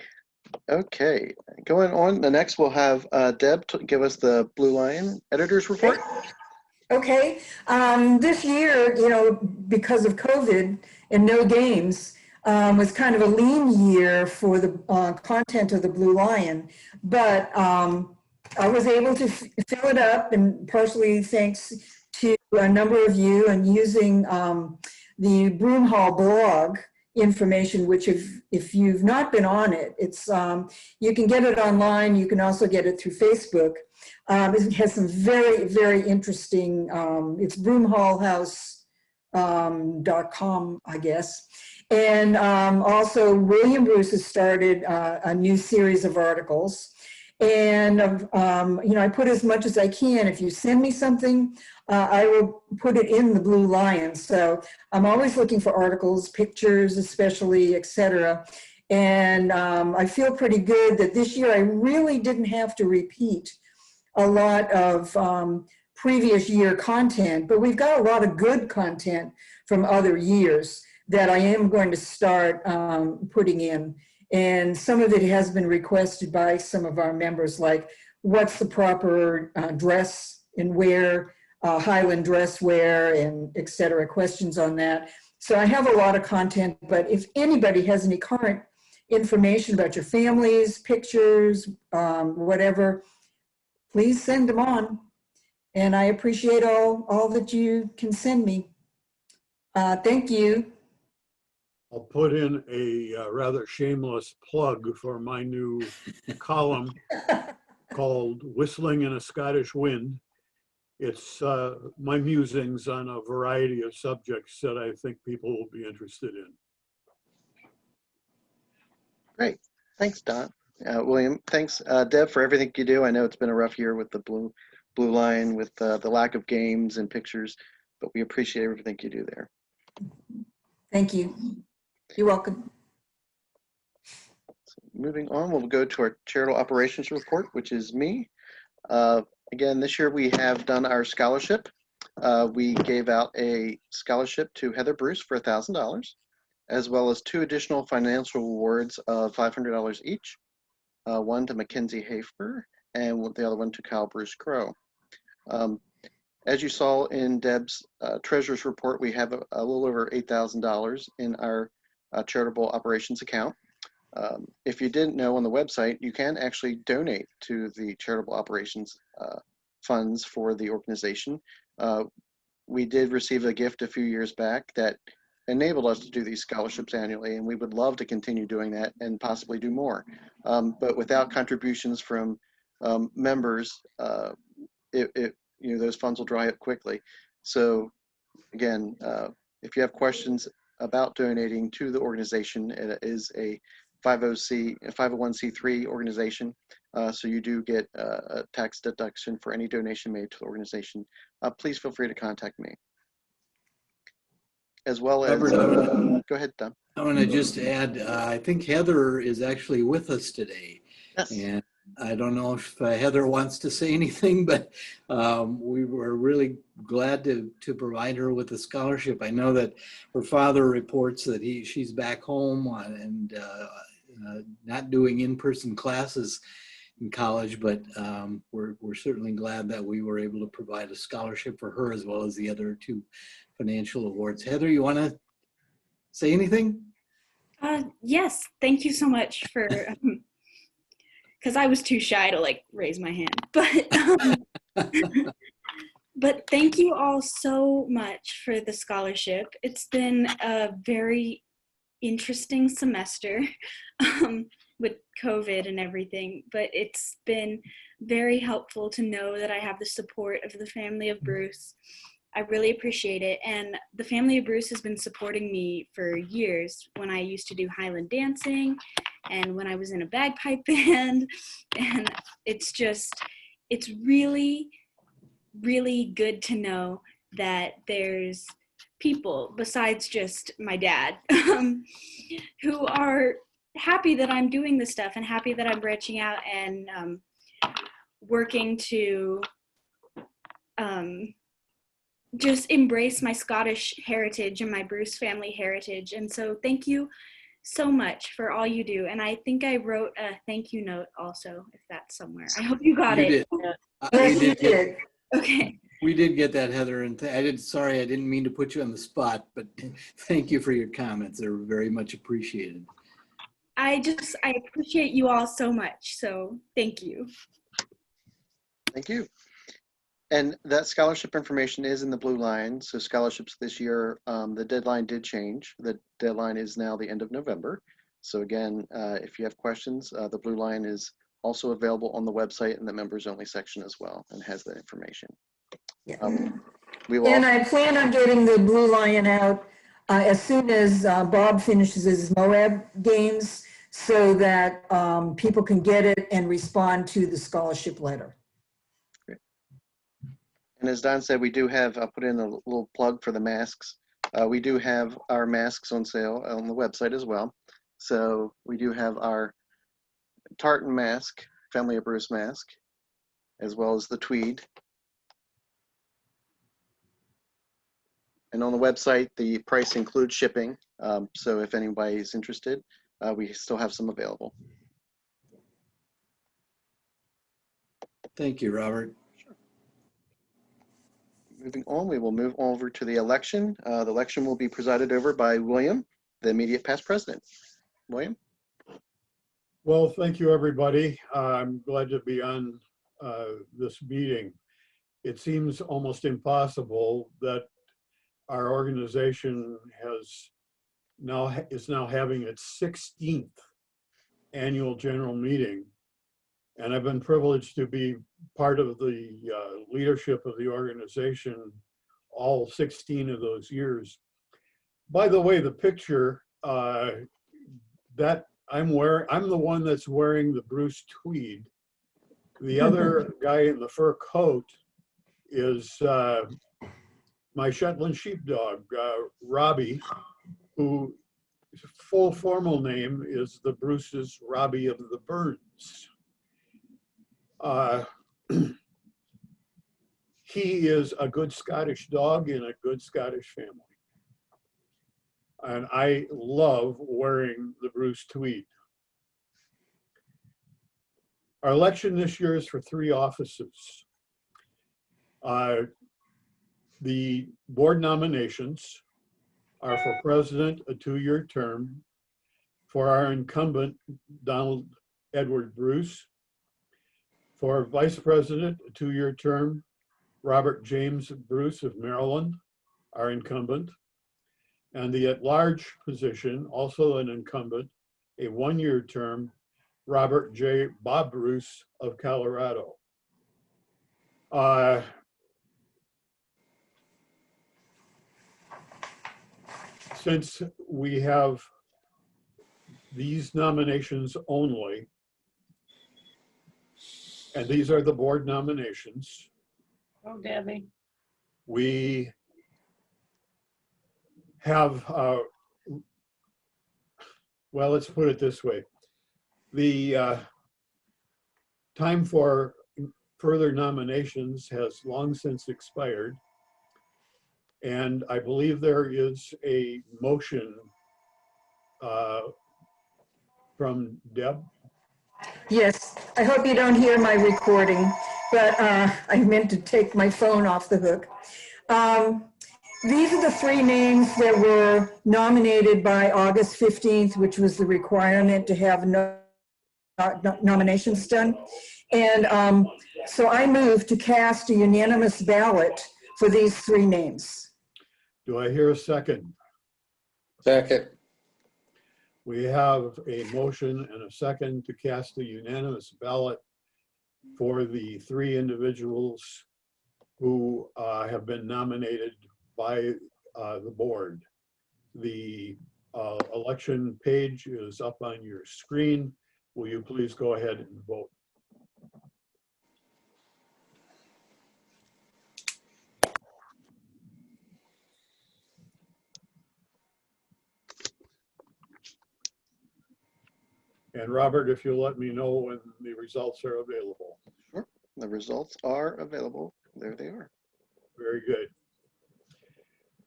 S2: Okay, going on. The next, we'll have Deb give us the Blue Lion Editor's Report.
S7: Okay. This year, you know, because of COVID and no games, was kind of a lean year for the content of the Blue Lion, but I was able to fill it up, and partially thanks to a number of you and using the Broomhall blog information, which if you've not been on it, it's you can get it online. You can also get it through Facebook. It has some very, very interesting, it's broomhallhouse.com, I guess. And also William Bruce has started a new series of articles. And, you know, I put as much as I can. If you send me something, I will put it in the Blue Lion. So I'm always looking for articles, pictures, especially, etc. And I feel pretty good that this year I really didn't have to repeat a lot of previous year content, but we've got a lot of good content from other years that I am going to start putting in. And some of it has been requested by some of our members, like what's the proper dress and wear, Highland dress wear, and et cetera, questions on that. So I have a lot of content, but if anybody has any current information about your families, pictures, whatever, please send them on. And I appreciate all that you can send me. Thank you.
S1: I'll put in a rather shameless plug for my new column called Whistling in a Scottish Wind. It's my musings on a variety of subjects that I think people will be interested in.
S2: Great. Thanks, Don. William, thanks, Deb, for everything you do. I know it's been a rough year with the Blue Lion, with the lack of games and pictures, but we appreciate everything you do there.
S7: Thank you. You're welcome.
S2: So moving on, we'll go to our charitable operations report, which is me. Again, this year we have done our scholarship. We gave out a scholarship to Heather Bruce for $1,000, as well as 2 additional financial awards of $500 each. One to Mackenzie Hafer and the other one to Kyle Bruce Crow. As you saw in Deb's treasurer's report, we have a little over $8,000 in our charitable operations account. If you didn't know, on the website, you can actually donate to the charitable operations funds for the organization. We did receive a gift a few years back that enabled us to do these scholarships annually, and we would love to continue doing that and possibly do more. But without contributions from members, you know, those funds will dry up quickly. So again, if you have questions about donating to the organization, it is a 501c3 organization, so you do get a tax deduction for any donation made to the organization. Please feel free to contact me. As well as, go ahead, Tom.
S10: I want to just add, I think Heather is actually with us today.
S2: Yes.
S10: And I don't know if Heather wants to say anything, but we were really glad to provide her with a scholarship. I know that her father reports that she's back home and not doing in-person classes in college, but we're certainly glad that we were able to provide a scholarship for her, as well as the other 2 financial awards. Heather, you want to say anything?
S13: Yes, thank you so much for, because I was too shy to like raise my hand, but thank you all so much for the scholarship. It's been a very interesting semester with COVID and everything, but it's been very helpful to know that I have the support of the family of Bruce. I really appreciate it. And the family of Bruce has been supporting me for years when I used to do Highland dancing and when I was in a bagpipe band. And it's really, really good to know that there's people besides just my dad who are happy that I'm doing this stuff and happy that I'm branching out and working to just embrace my Scottish heritage and my Bruce family heritage. And so thank you so much for all you do. And I think I wrote a thank you note also, if that's somewhere. I hope you got it.
S10: Did.
S7: Yes, you did.
S13: Okay.
S10: We did get that, Heather, and sorry, I didn't mean to put you on the spot, but thank you for your comments. They're very much appreciated.
S13: I appreciate you all so much. So thank you.
S2: Thank you. And that scholarship information is in the blue line. So scholarships this year, the deadline did change. The deadline is now the end of November. So again, if you have questions, the blue line is also available on the website in the members only section as well and has that information.
S7: Yeah.
S2: We will
S7: And I plan on getting the Blue Lion out as soon as Bob finishes his Moab games so that people can get it and respond to the scholarship letter.
S2: Great. And as Don said, we do have, I'll put in a little plug for the masks. We do have our masks on sale on the website as well. So we do have our tartan mask, Family of Bruce mask, as well as the tweed. And on the website, the price includes shipping. So if anybody is interested, we still have some available.
S10: Thank you, Robert.
S2: Sure. Moving on, we will move over to the election. The election will be presided over by William, the immediate past president. William?
S1: Well, thank you, everybody. I'm glad to be on this meeting. It seems almost impossible that our organization is now having its 16th annual general meeting. And I've been privileged to be part of the leadership of the organization all 16 of those years. By the way, the picture that I'm the one that's wearing the Bruce tweed. The other guy in the fur coat is my Shetland sheepdog, Robbie, who full formal name is the Bruce's Robbie of the Burns. He is a good Scottish dog in a good Scottish family. And I love wearing the Bruce tweed. Our election this year is for 3 offices. The board nominations are for president, a 2-year term, for our incumbent, Donald Edward Bruce, for vice president, a 2-year term, Robert James Bruce of Maryland, our incumbent, and the at-large position, also an incumbent, a 1-year term, Robert J. Bob Bruce of Colorado. Since we have these nominations only, and these are the board nominations,
S4: Oh, Debbie.
S1: we have, well, let's put it this way. The time for further nominations has long since expired. And I believe there is a motion from Deb.
S7: Yes, I hope you don't hear my recording, but I meant to take my phone off the hook. These are the 3 names that were nominated by August 15th, which was the requirement to have nominations done. And so I move to cast a unanimous ballot for these 3 names.
S1: Do I hear a second?
S12: Second.
S1: We have a motion and a second to cast a unanimous ballot for the 3 individuals who have been nominated by the board. The election page is up on your screen. Will you please go ahead and vote? And Robert, if you'll let me know when the results are available.
S2: Sure. The results are available. There they are.
S1: Very good.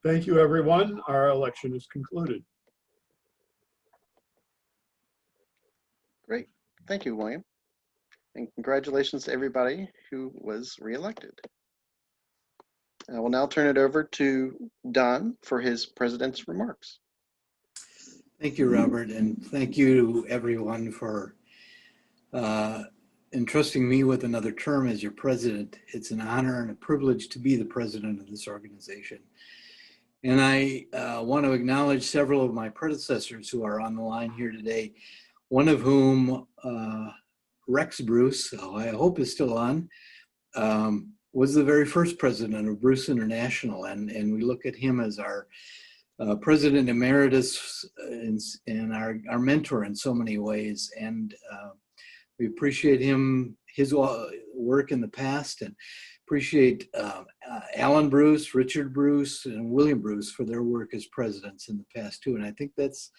S1: Thank you, everyone. Our election is concluded.
S2: Great. Thank you, William. And congratulations to everybody who was reelected. I will now turn it over to Don for his president's remarks.
S10: Thank you, Robert, and thank you everyone for entrusting me with another term as your president. It's an honor and a privilege to be the president of this organization. And I want to acknowledge several of my predecessors who are on the line here today, one of whom, Rex Bruce, who I hope is still on, was the very first president of Bruce International, and we look at him as our President Emeritus and our mentor in so many ways. And we appreciate his work in the past, and appreciate Alan Bruce, Richard Bruce, and William Bruce for their work as presidents in the past too. And I think that's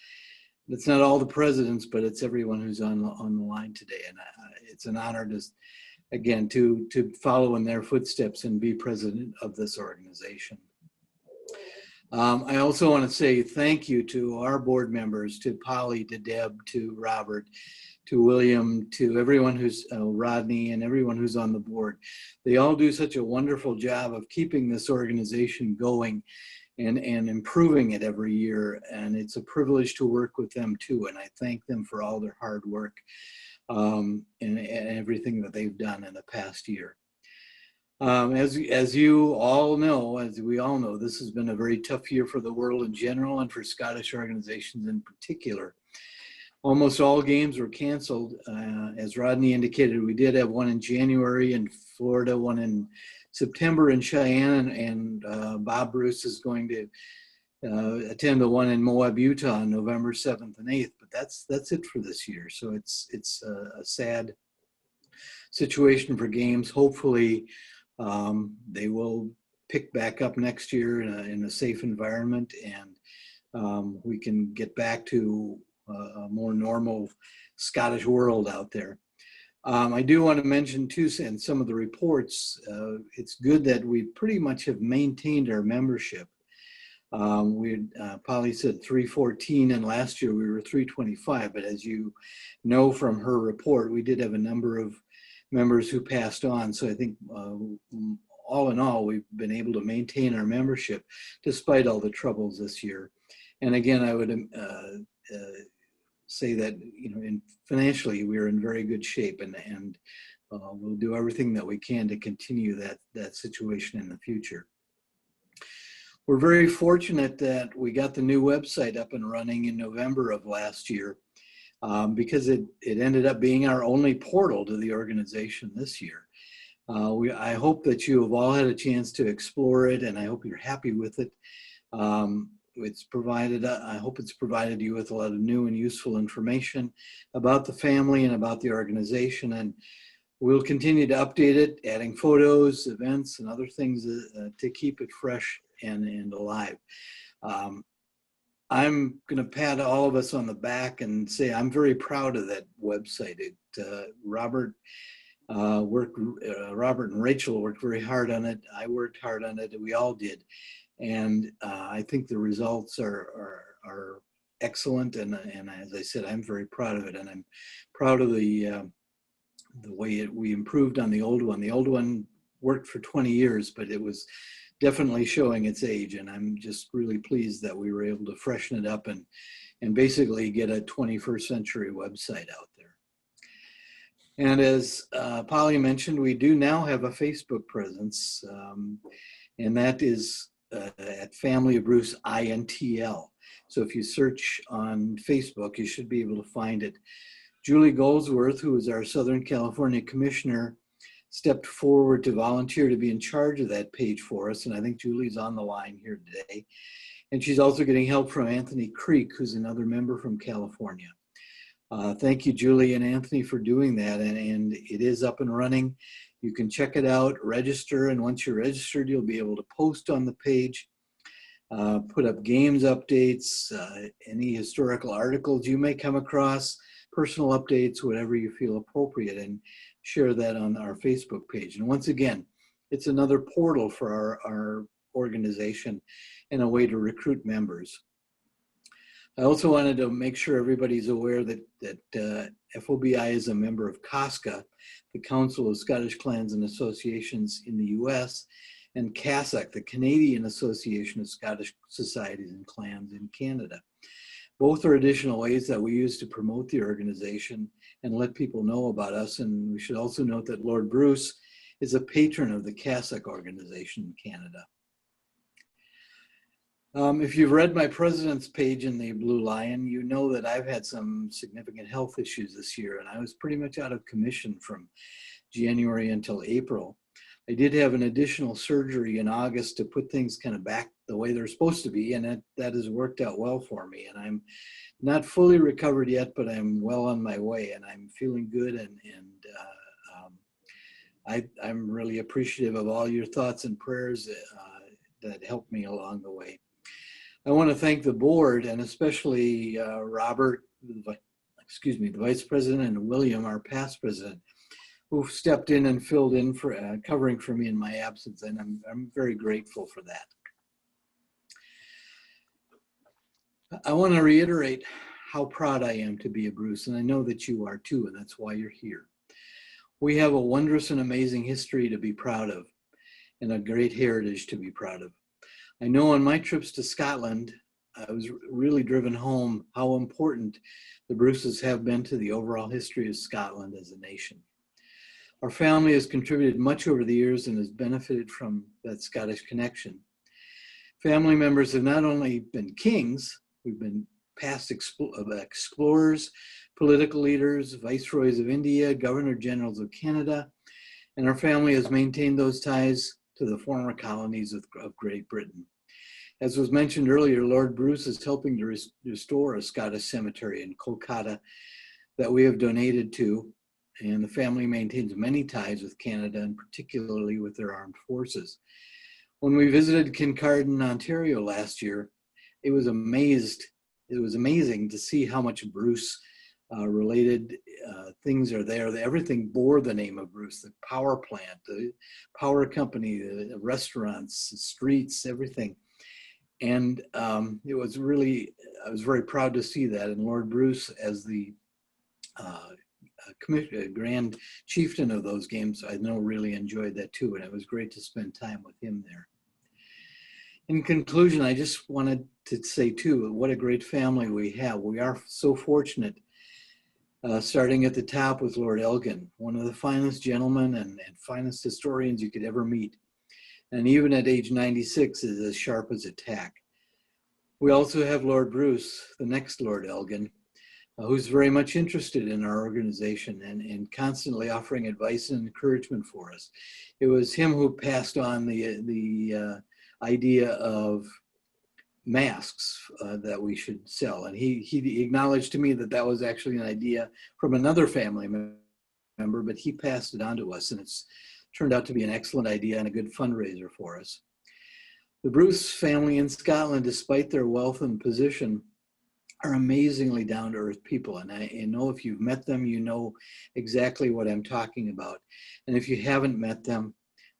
S10: not all the presidents, but it's everyone who's on the line today. And it's an honor to follow in their footsteps and be president of this organization. I also want to say thank you to our board members, to Polly, to Deb, to Robert, to William, to everyone who's Rodney, and everyone who's on the board. They all do such a wonderful job of keeping this organization going and improving it every year. And it's a privilege to work with them too. And I thank them for all their hard work and everything that they've done in the past year. As you all know, as we all know, this has been a very tough year for the world in general and for Scottish organizations in particular. Almost all games were canceled. As Rodney indicated, we did have one in January in Florida, one in September in Cheyenne, and Bob Bruce is going to attend the one in Moab, Utah on November 7th and 8th, but that's it for this year. So it's a sad situation for games. Hopefully, they will pick back up next year in a safe environment, and we can get back to a more normal Scottish world out there. I do want to mention too, in some of the reports, it's good that we pretty much have maintained our membership. Polly said 314, and last year we were 325, but as you know from her report, we did have a number of members who passed on. So I think all in all, we've been able to maintain our membership despite all the troubles this year. And again, I would say that, financially, we're in very good shape, and we'll do everything that we can to continue that situation in the future. We're very fortunate that we got the new website up and running in November of last year. Because it ended up being our only portal to the organization this year. I hope that you have all had a chance to explore it, and I hope you're happy with it. I hope it's provided you with a lot of new and useful information about the family and about the organization, and we'll continue to update it, adding photos, events, and other things to keep it fresh and alive. I'm going to pat all of us on the back and say I'm very proud of that website. Robert and Rachel worked very hard on it. I worked hard on it. We all did, and I think the results are excellent. And as I said, I'm very proud of it, and I'm proud of the way we improved on the old one. The old one worked for 20 years, but it was definitely showing its age, and I'm just really pleased that we were able to freshen it up and basically get a 21st century website out there. And as Polly mentioned, we do now have a Facebook presence, and that is at Family of Bruce INTL. So if you search on Facebook, you should be able to find it. Julie Goldsworth, who is our Southern California Commissioner, stepped forward to volunteer to be in charge of that page for us. And I think Julie's on the line here today. And she's also getting help from Anthony Creek, who's another member from California. Thank you, Julie and Anthony, for doing that. And it is up and running. You can check it out, register, and once you're registered, you'll be able to post on the page, put up games updates, any historical articles you may come across, personal updates, whatever you feel appropriate, and share that on our Facebook page. And once again, it's another portal for our organization and a way to recruit members. I also wanted to make sure everybody's aware that FOBI is a member of CASCA, the Council of Scottish Clans and Associations in the US, and CASAC, the Canadian Association of Scottish Societies and Clans in Canada. Both are additional ways that we use to promote the organization and let people know about us. And we should also note that Lord Bruce is a patron of the CASAC organization in Canada. If you've read my president's page in the Blue Lion, you know that I've had some significant health issues this year, and I was pretty much out of commission from January until April. I did have an additional surgery in August to put things kind of back the way they're supposed to be, and that has worked out well for me. And I'm not fully recovered yet, but I'm well on my way, and I'm feeling good, and I'm really appreciative of all your thoughts and prayers that helped me along the way. I want to thank the board, and especially Robert, the vice president, and William, our past president, who stepped in and filled in for covering for me in my absence, and I'm very grateful for that. I want to reiterate how proud I am to be a Bruce, and I know that you are too, and that's why you're here. We have a wondrous and amazing history to be proud of, and a great heritage to be proud of. I know on my trips to Scotland, I was really driven home how important the Bruces have been to the overall history of Scotland as a nation. Our family has contributed much over the years and has benefited from that Scottish connection. Family members have not only been kings, we've been past explorers, political leaders, viceroys of India, governor generals of Canada, and our family has maintained those ties to the former colonies of Great Britain. As was mentioned earlier, Lord Bruce is helping to restore a Scottish cemetery in Kolkata that we have donated to, and the family maintains many ties with Canada, and particularly with their armed forces. When we visited Kincardine, Ontario last year, it was amazing to see how much Bruce related things are there. Everything bore the name of Bruce: the power plant, the power company, the restaurants, the streets, everything. And I was very proud to see that. And Lord Bruce, as the Grand Chieftain of those games, I know really enjoyed that too. And it was great to spend time with him there. In conclusion, I just wanted to say too, what a great family we have. We are so fortunate, starting at the top with Lord Elgin, one of the finest gentlemen and finest historians you could ever meet. And even at age 96 is as sharp as a tack. We also have Lord Bruce, the next Lord Elgin, who's very much interested in our organization and constantly offering advice and encouragement for us. It was him who passed on the idea of masks that we should sell. And he acknowledged to me that that was actually an idea from another family member, but he passed it on to us, and it's turned out to be an excellent idea and a good fundraiser for us. The Bruce family in Scotland, despite their wealth and position, are amazingly down-to-earth people. And I know if you've met them, you know exactly what I'm talking about. And if you haven't met them,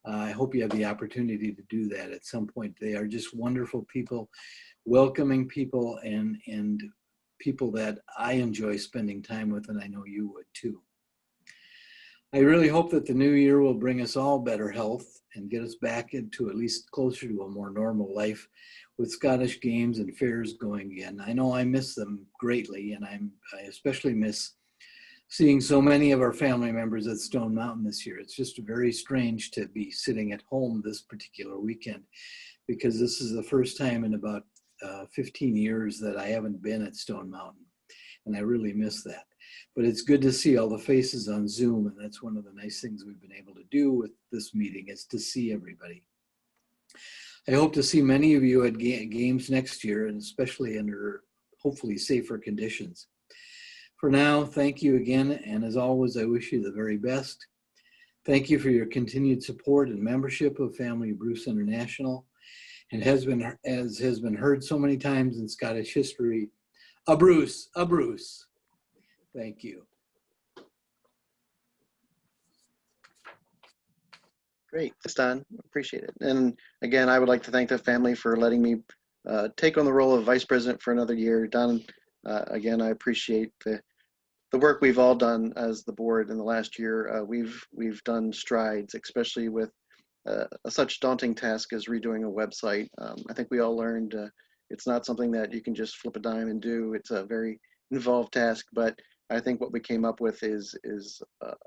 S10: I hope you have the opportunity to do that at some point. They are just wonderful people, welcoming people, and people that I enjoy spending time with, and I know you would too. I really hope that the new year will bring us all better health and get us back into at least closer to a more normal life with Scottish games and fairs going again. I know I miss them greatly, and I especially miss seeing so many of our family members at Stone Mountain this year. It's just very strange to be sitting at home this particular weekend, because this is the first time in about 15 years that I haven't been at Stone Mountain, and I really miss that. But it's good to see all the faces on Zoom, and that's one of the nice things we've been able to do with this meeting is to see everybody. I hope to see many of you at games next year, and especially under hopefully safer conditions. For now, thank you again, and as always, I wish you the very best. Thank you for your continued support and membership of Family Bruce International. And as has been heard so many times in Scottish history, a Bruce, a Bruce. Thank you.
S2: Great, thanks, Don. Appreciate it. And again, I would like to thank the family for letting me take on the role of vice president for another year. Don, again, I appreciate the work we've all done as the board in the last year. We've done strides, especially with such daunting task as redoing a website. I think we all learned it's not something that you can just flip a dime and do. It's a very involved task, but I think what we came up with is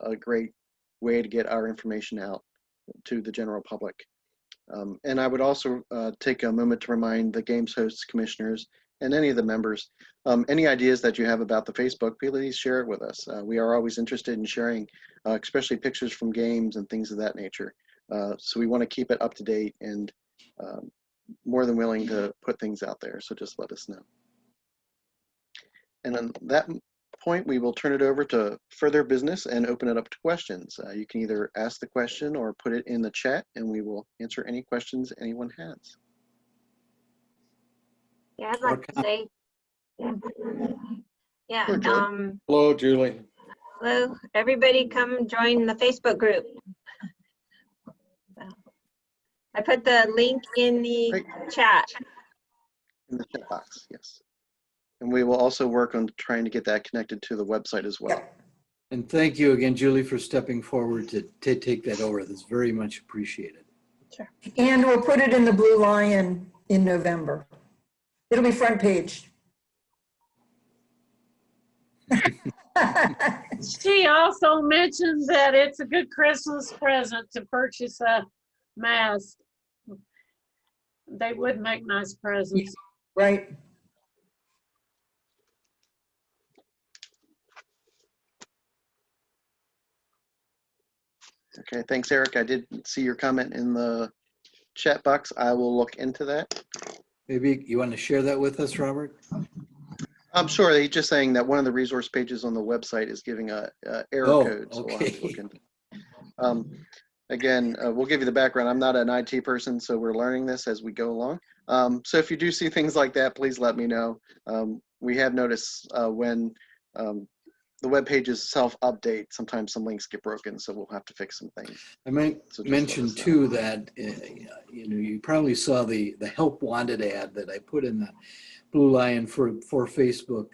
S2: a great way to get our information out to the general public. And I would also take a moment to remind the games hosts, commissioners, and any of the members, any ideas that you have about the Facebook, please share it with us. We are always interested in sharing, especially pictures from games and things of that nature. So we want to keep it up to date and more than willing to put things out there. So just let us know. And on that point, we will turn it over to further business and open it up to questions. You can either ask the question or put it in the chat, and we will answer any questions anyone has.
S14: Yeah, I'd like to say, yeah.
S2: Sure, Julie.
S12: Hello, Julie.
S14: Hello, everybody come join the Facebook group. I put the link in the chat.
S2: In the chat box, yes. And we will also work on trying to get that connected to the website as well.
S10: And thank you again, Julie, for stepping forward to take that over. That's very much appreciated.
S14: Sure.
S7: And we'll put it in the Blue Lion in November. It'll be front page.
S4: She also mentioned that it's a good Christmas present to purchase a mask. They would make nice presents.
S7: Right.
S2: Okay, thanks, Eric. I did see your comment in the chat box. I will look into that.
S10: Maybe you want to share that with us, Robert?
S2: I'm sure he's just saying that one of the resource pages on the website is giving a error code. So we'll have to look into it. Again, we'll give you the background. I'm not an IT person, so we're learning this as we go along. So if you do see things like that, please let me know. We have noticed when the web pages self-update, sometimes some links get broken, so we'll have to fix some things.
S10: I might mention too that you probably saw the help wanted ad that I put in the Blue Lion for Facebook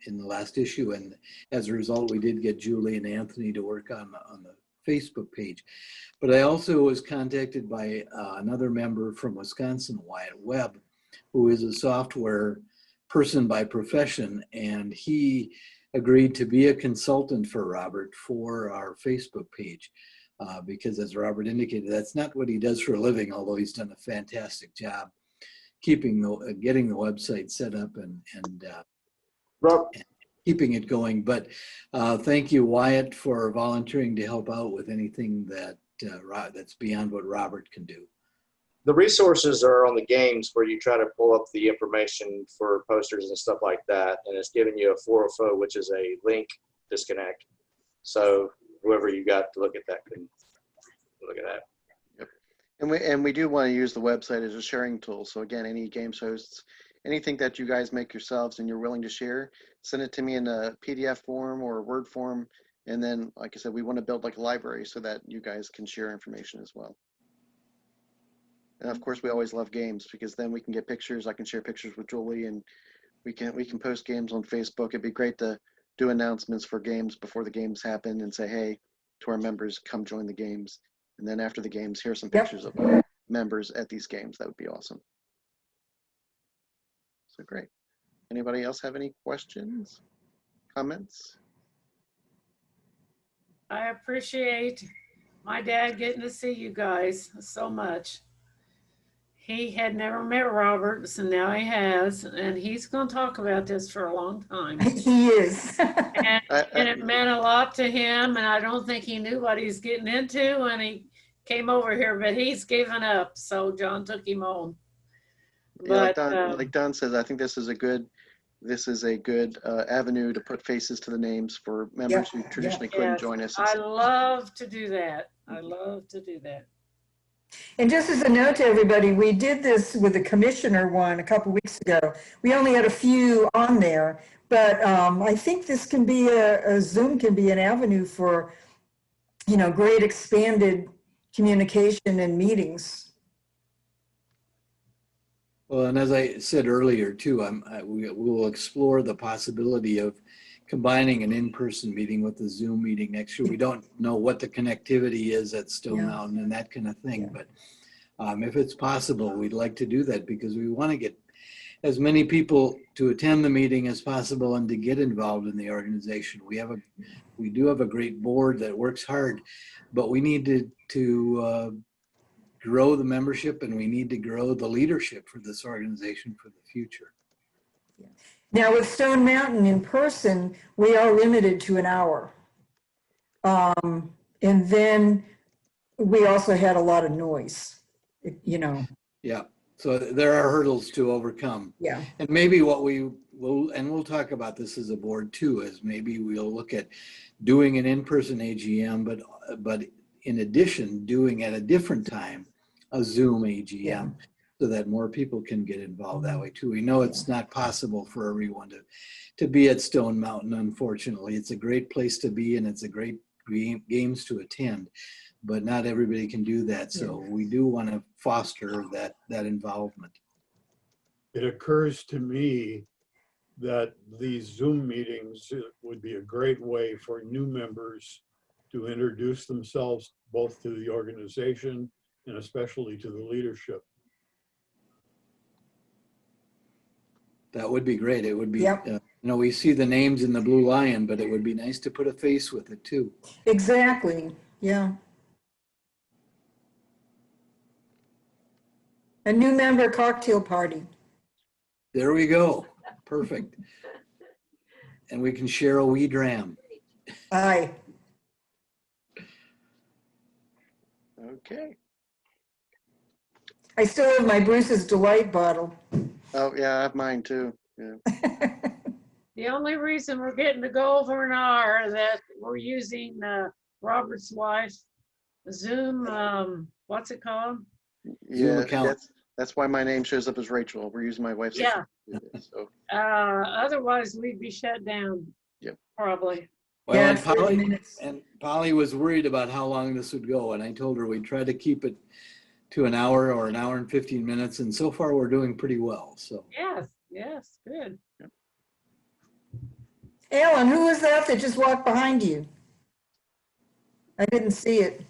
S10: in the last issue, and as a result, we did get Julie and Anthony to work on the Facebook page. But I also was contacted by another member from Wisconsin, Wyatt Webb, who is a software person by profession, and he agreed to be a consultant for Robert for our Facebook page, because as Robert indicated, that's not what he does for a living, although he's done a fantastic job getting the website set up and keeping it going. But thank you, Wyatt, for volunteering to help out with anything that's beyond what Robert can do.
S15: The resources are on the games where you try to pull up the information for posters and stuff like that, and it's giving you a 404, which is a link disconnect. So whoever you got to look at that can look at that.
S2: Yep. And we do want to use the website as a sharing tool. So again, any games hosts, anything that you guys make yourselves and you're willing to share, send it to me in a PDF form or a Word form. And then, like I said, we want to build like a library so that you guys can share information as well. And of course, we always love games because then we can get pictures. I can share pictures with Julie, and we can post games on Facebook. It'd be great to do announcements for games before the games happen and say, hey, to our members, come join the games. And then after the games, here's some pictures of our members at these games. That would be awesome. So great. Anybody else have any questions, comments?
S4: I appreciate my dad getting to see you guys so much. He had never met Robert, so now he has, and he's going to talk about this for a long time.
S7: He is.
S4: And it meant a lot to him, and I don't think he knew what he's getting into when he came over here, but he's given up, so John took him on.
S2: Yeah,
S4: But
S2: like Don says, I think this is a good avenue to put faces to the names for members who traditionally couldn't
S4: yes,
S2: join us.
S4: I love to do that. I love to do that.
S7: And just as a note to everybody, we did this with the commissioner one a couple weeks ago. We only had a few on there, but I think this can be a Zoom can be an avenue for, you know, great expanded communication and meetings.
S10: Well, and as I said earlier too, we will explore the possibility of combining an in-person meeting with the Zoom meeting next year. We don't know what the connectivity is at Stone Mountain and that kind of thing, but if it's possible, we'd like to do that because we want to get as many people to attend the meeting as possible and to get involved in the organization. We do have a great board that works hard, but we need to grow the membership and we need to grow the leadership for this organization for the future.
S7: Now with Stone Mountain in person, we are limited to an hour. And then we also had a lot of noise, you know.
S10: Yeah, so there are hurdles to overcome.
S7: Yeah.
S10: And maybe what we will, and we'll talk about this as a board too, is maybe we'll look at doing an in-person AGM, but in addition, doing at a different time, a Zoom AGM. So that more people can get involved that way too. We know it's not possible for everyone to be at Stone Mountain, unfortunately. It's a great place to be and it's a great games to attend, but not everybody can do that. So we do want to foster that involvement.
S1: It occurs to me that these Zoom meetings would be a great way for new members to introduce themselves both to the organization and especially to the leadership.
S10: That would be great. It would be, you know, we see the names in the Blue Lion, but it would be nice to put a face with it too.
S7: Exactly, yeah. A new member cocktail party.
S10: There we go. Perfect. And we can share a wee dram.
S7: Aye.
S2: Okay.
S7: I still have my Bruce's Delight bottle.
S2: Oh, yeah, I have mine too. Yeah.
S4: The only reason we're getting to go over an hour is that we're using Robert's wife's Zoom, what's it called?
S2: Yeah, that's why my name shows up as Rachel. We're using my wife's.
S4: Yeah.
S2: So.
S4: Otherwise, we'd be shut down.
S2: Yep.
S4: Probably.
S10: Well, and Polly was worried about how long this would go, and I told her we'd try to keep it to an hour or an hour and 15 minutes, and so far we're doing pretty well. So
S4: Yes, good.
S2: Yep.
S7: Alan, who was that just walked behind you? I didn't see it.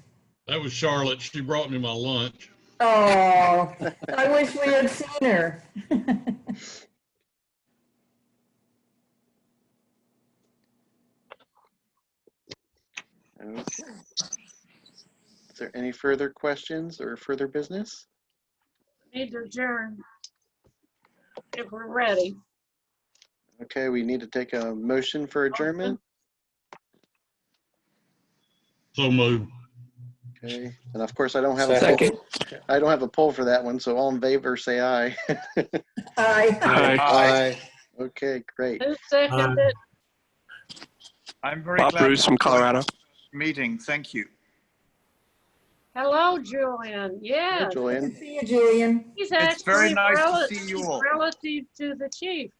S11: That was Charlotte. She brought me my lunch.
S7: Oh, I wish we had seen her.
S2: Okay. Is there any further questions or further business?
S4: Need to adjourn if we're ready.
S2: Okay, we need to take a motion for adjournment.
S11: So moved.
S2: Okay, and of course I don't have a poll. I don't have a poll for that one, so all in favor say aye.
S7: Aye.
S2: Aye. Okay, great.
S4: Who seconded it?
S16: I'm very
S17: Bob
S16: glad
S17: Bruce from Colorado.
S16: Meeting. Thank you.
S4: Hello, Julian. Yeah.
S2: Hey, Julian.
S7: Good to see you, Julian.
S4: He's
S16: It's
S4: actually
S16: very nice to see you all.
S4: relative to the chief.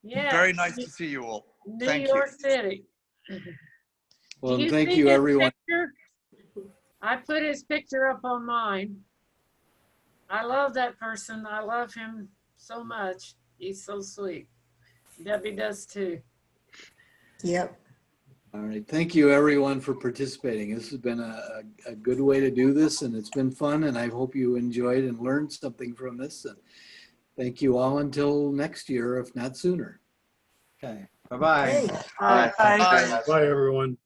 S4: Yeah.
S16: Very nice to see you all.
S4: New
S16: Thank
S4: York
S16: you.
S4: City.
S10: well,
S4: Did
S10: thank
S4: see
S10: you,
S4: his
S10: everyone.
S4: picture? I put his picture up on mine. I love that person. I love him so much. He's so sweet. Debbie does too.
S7: Yep.
S10: All right. Thank you, everyone, for participating. This has been a good way to do this, and it's been fun, and I hope you enjoyed and learned something from this. And thank you all until next year, if not sooner.
S9: Okay. Bye-bye.
S7: Hey.
S2: Bye.
S1: Bye, everyone.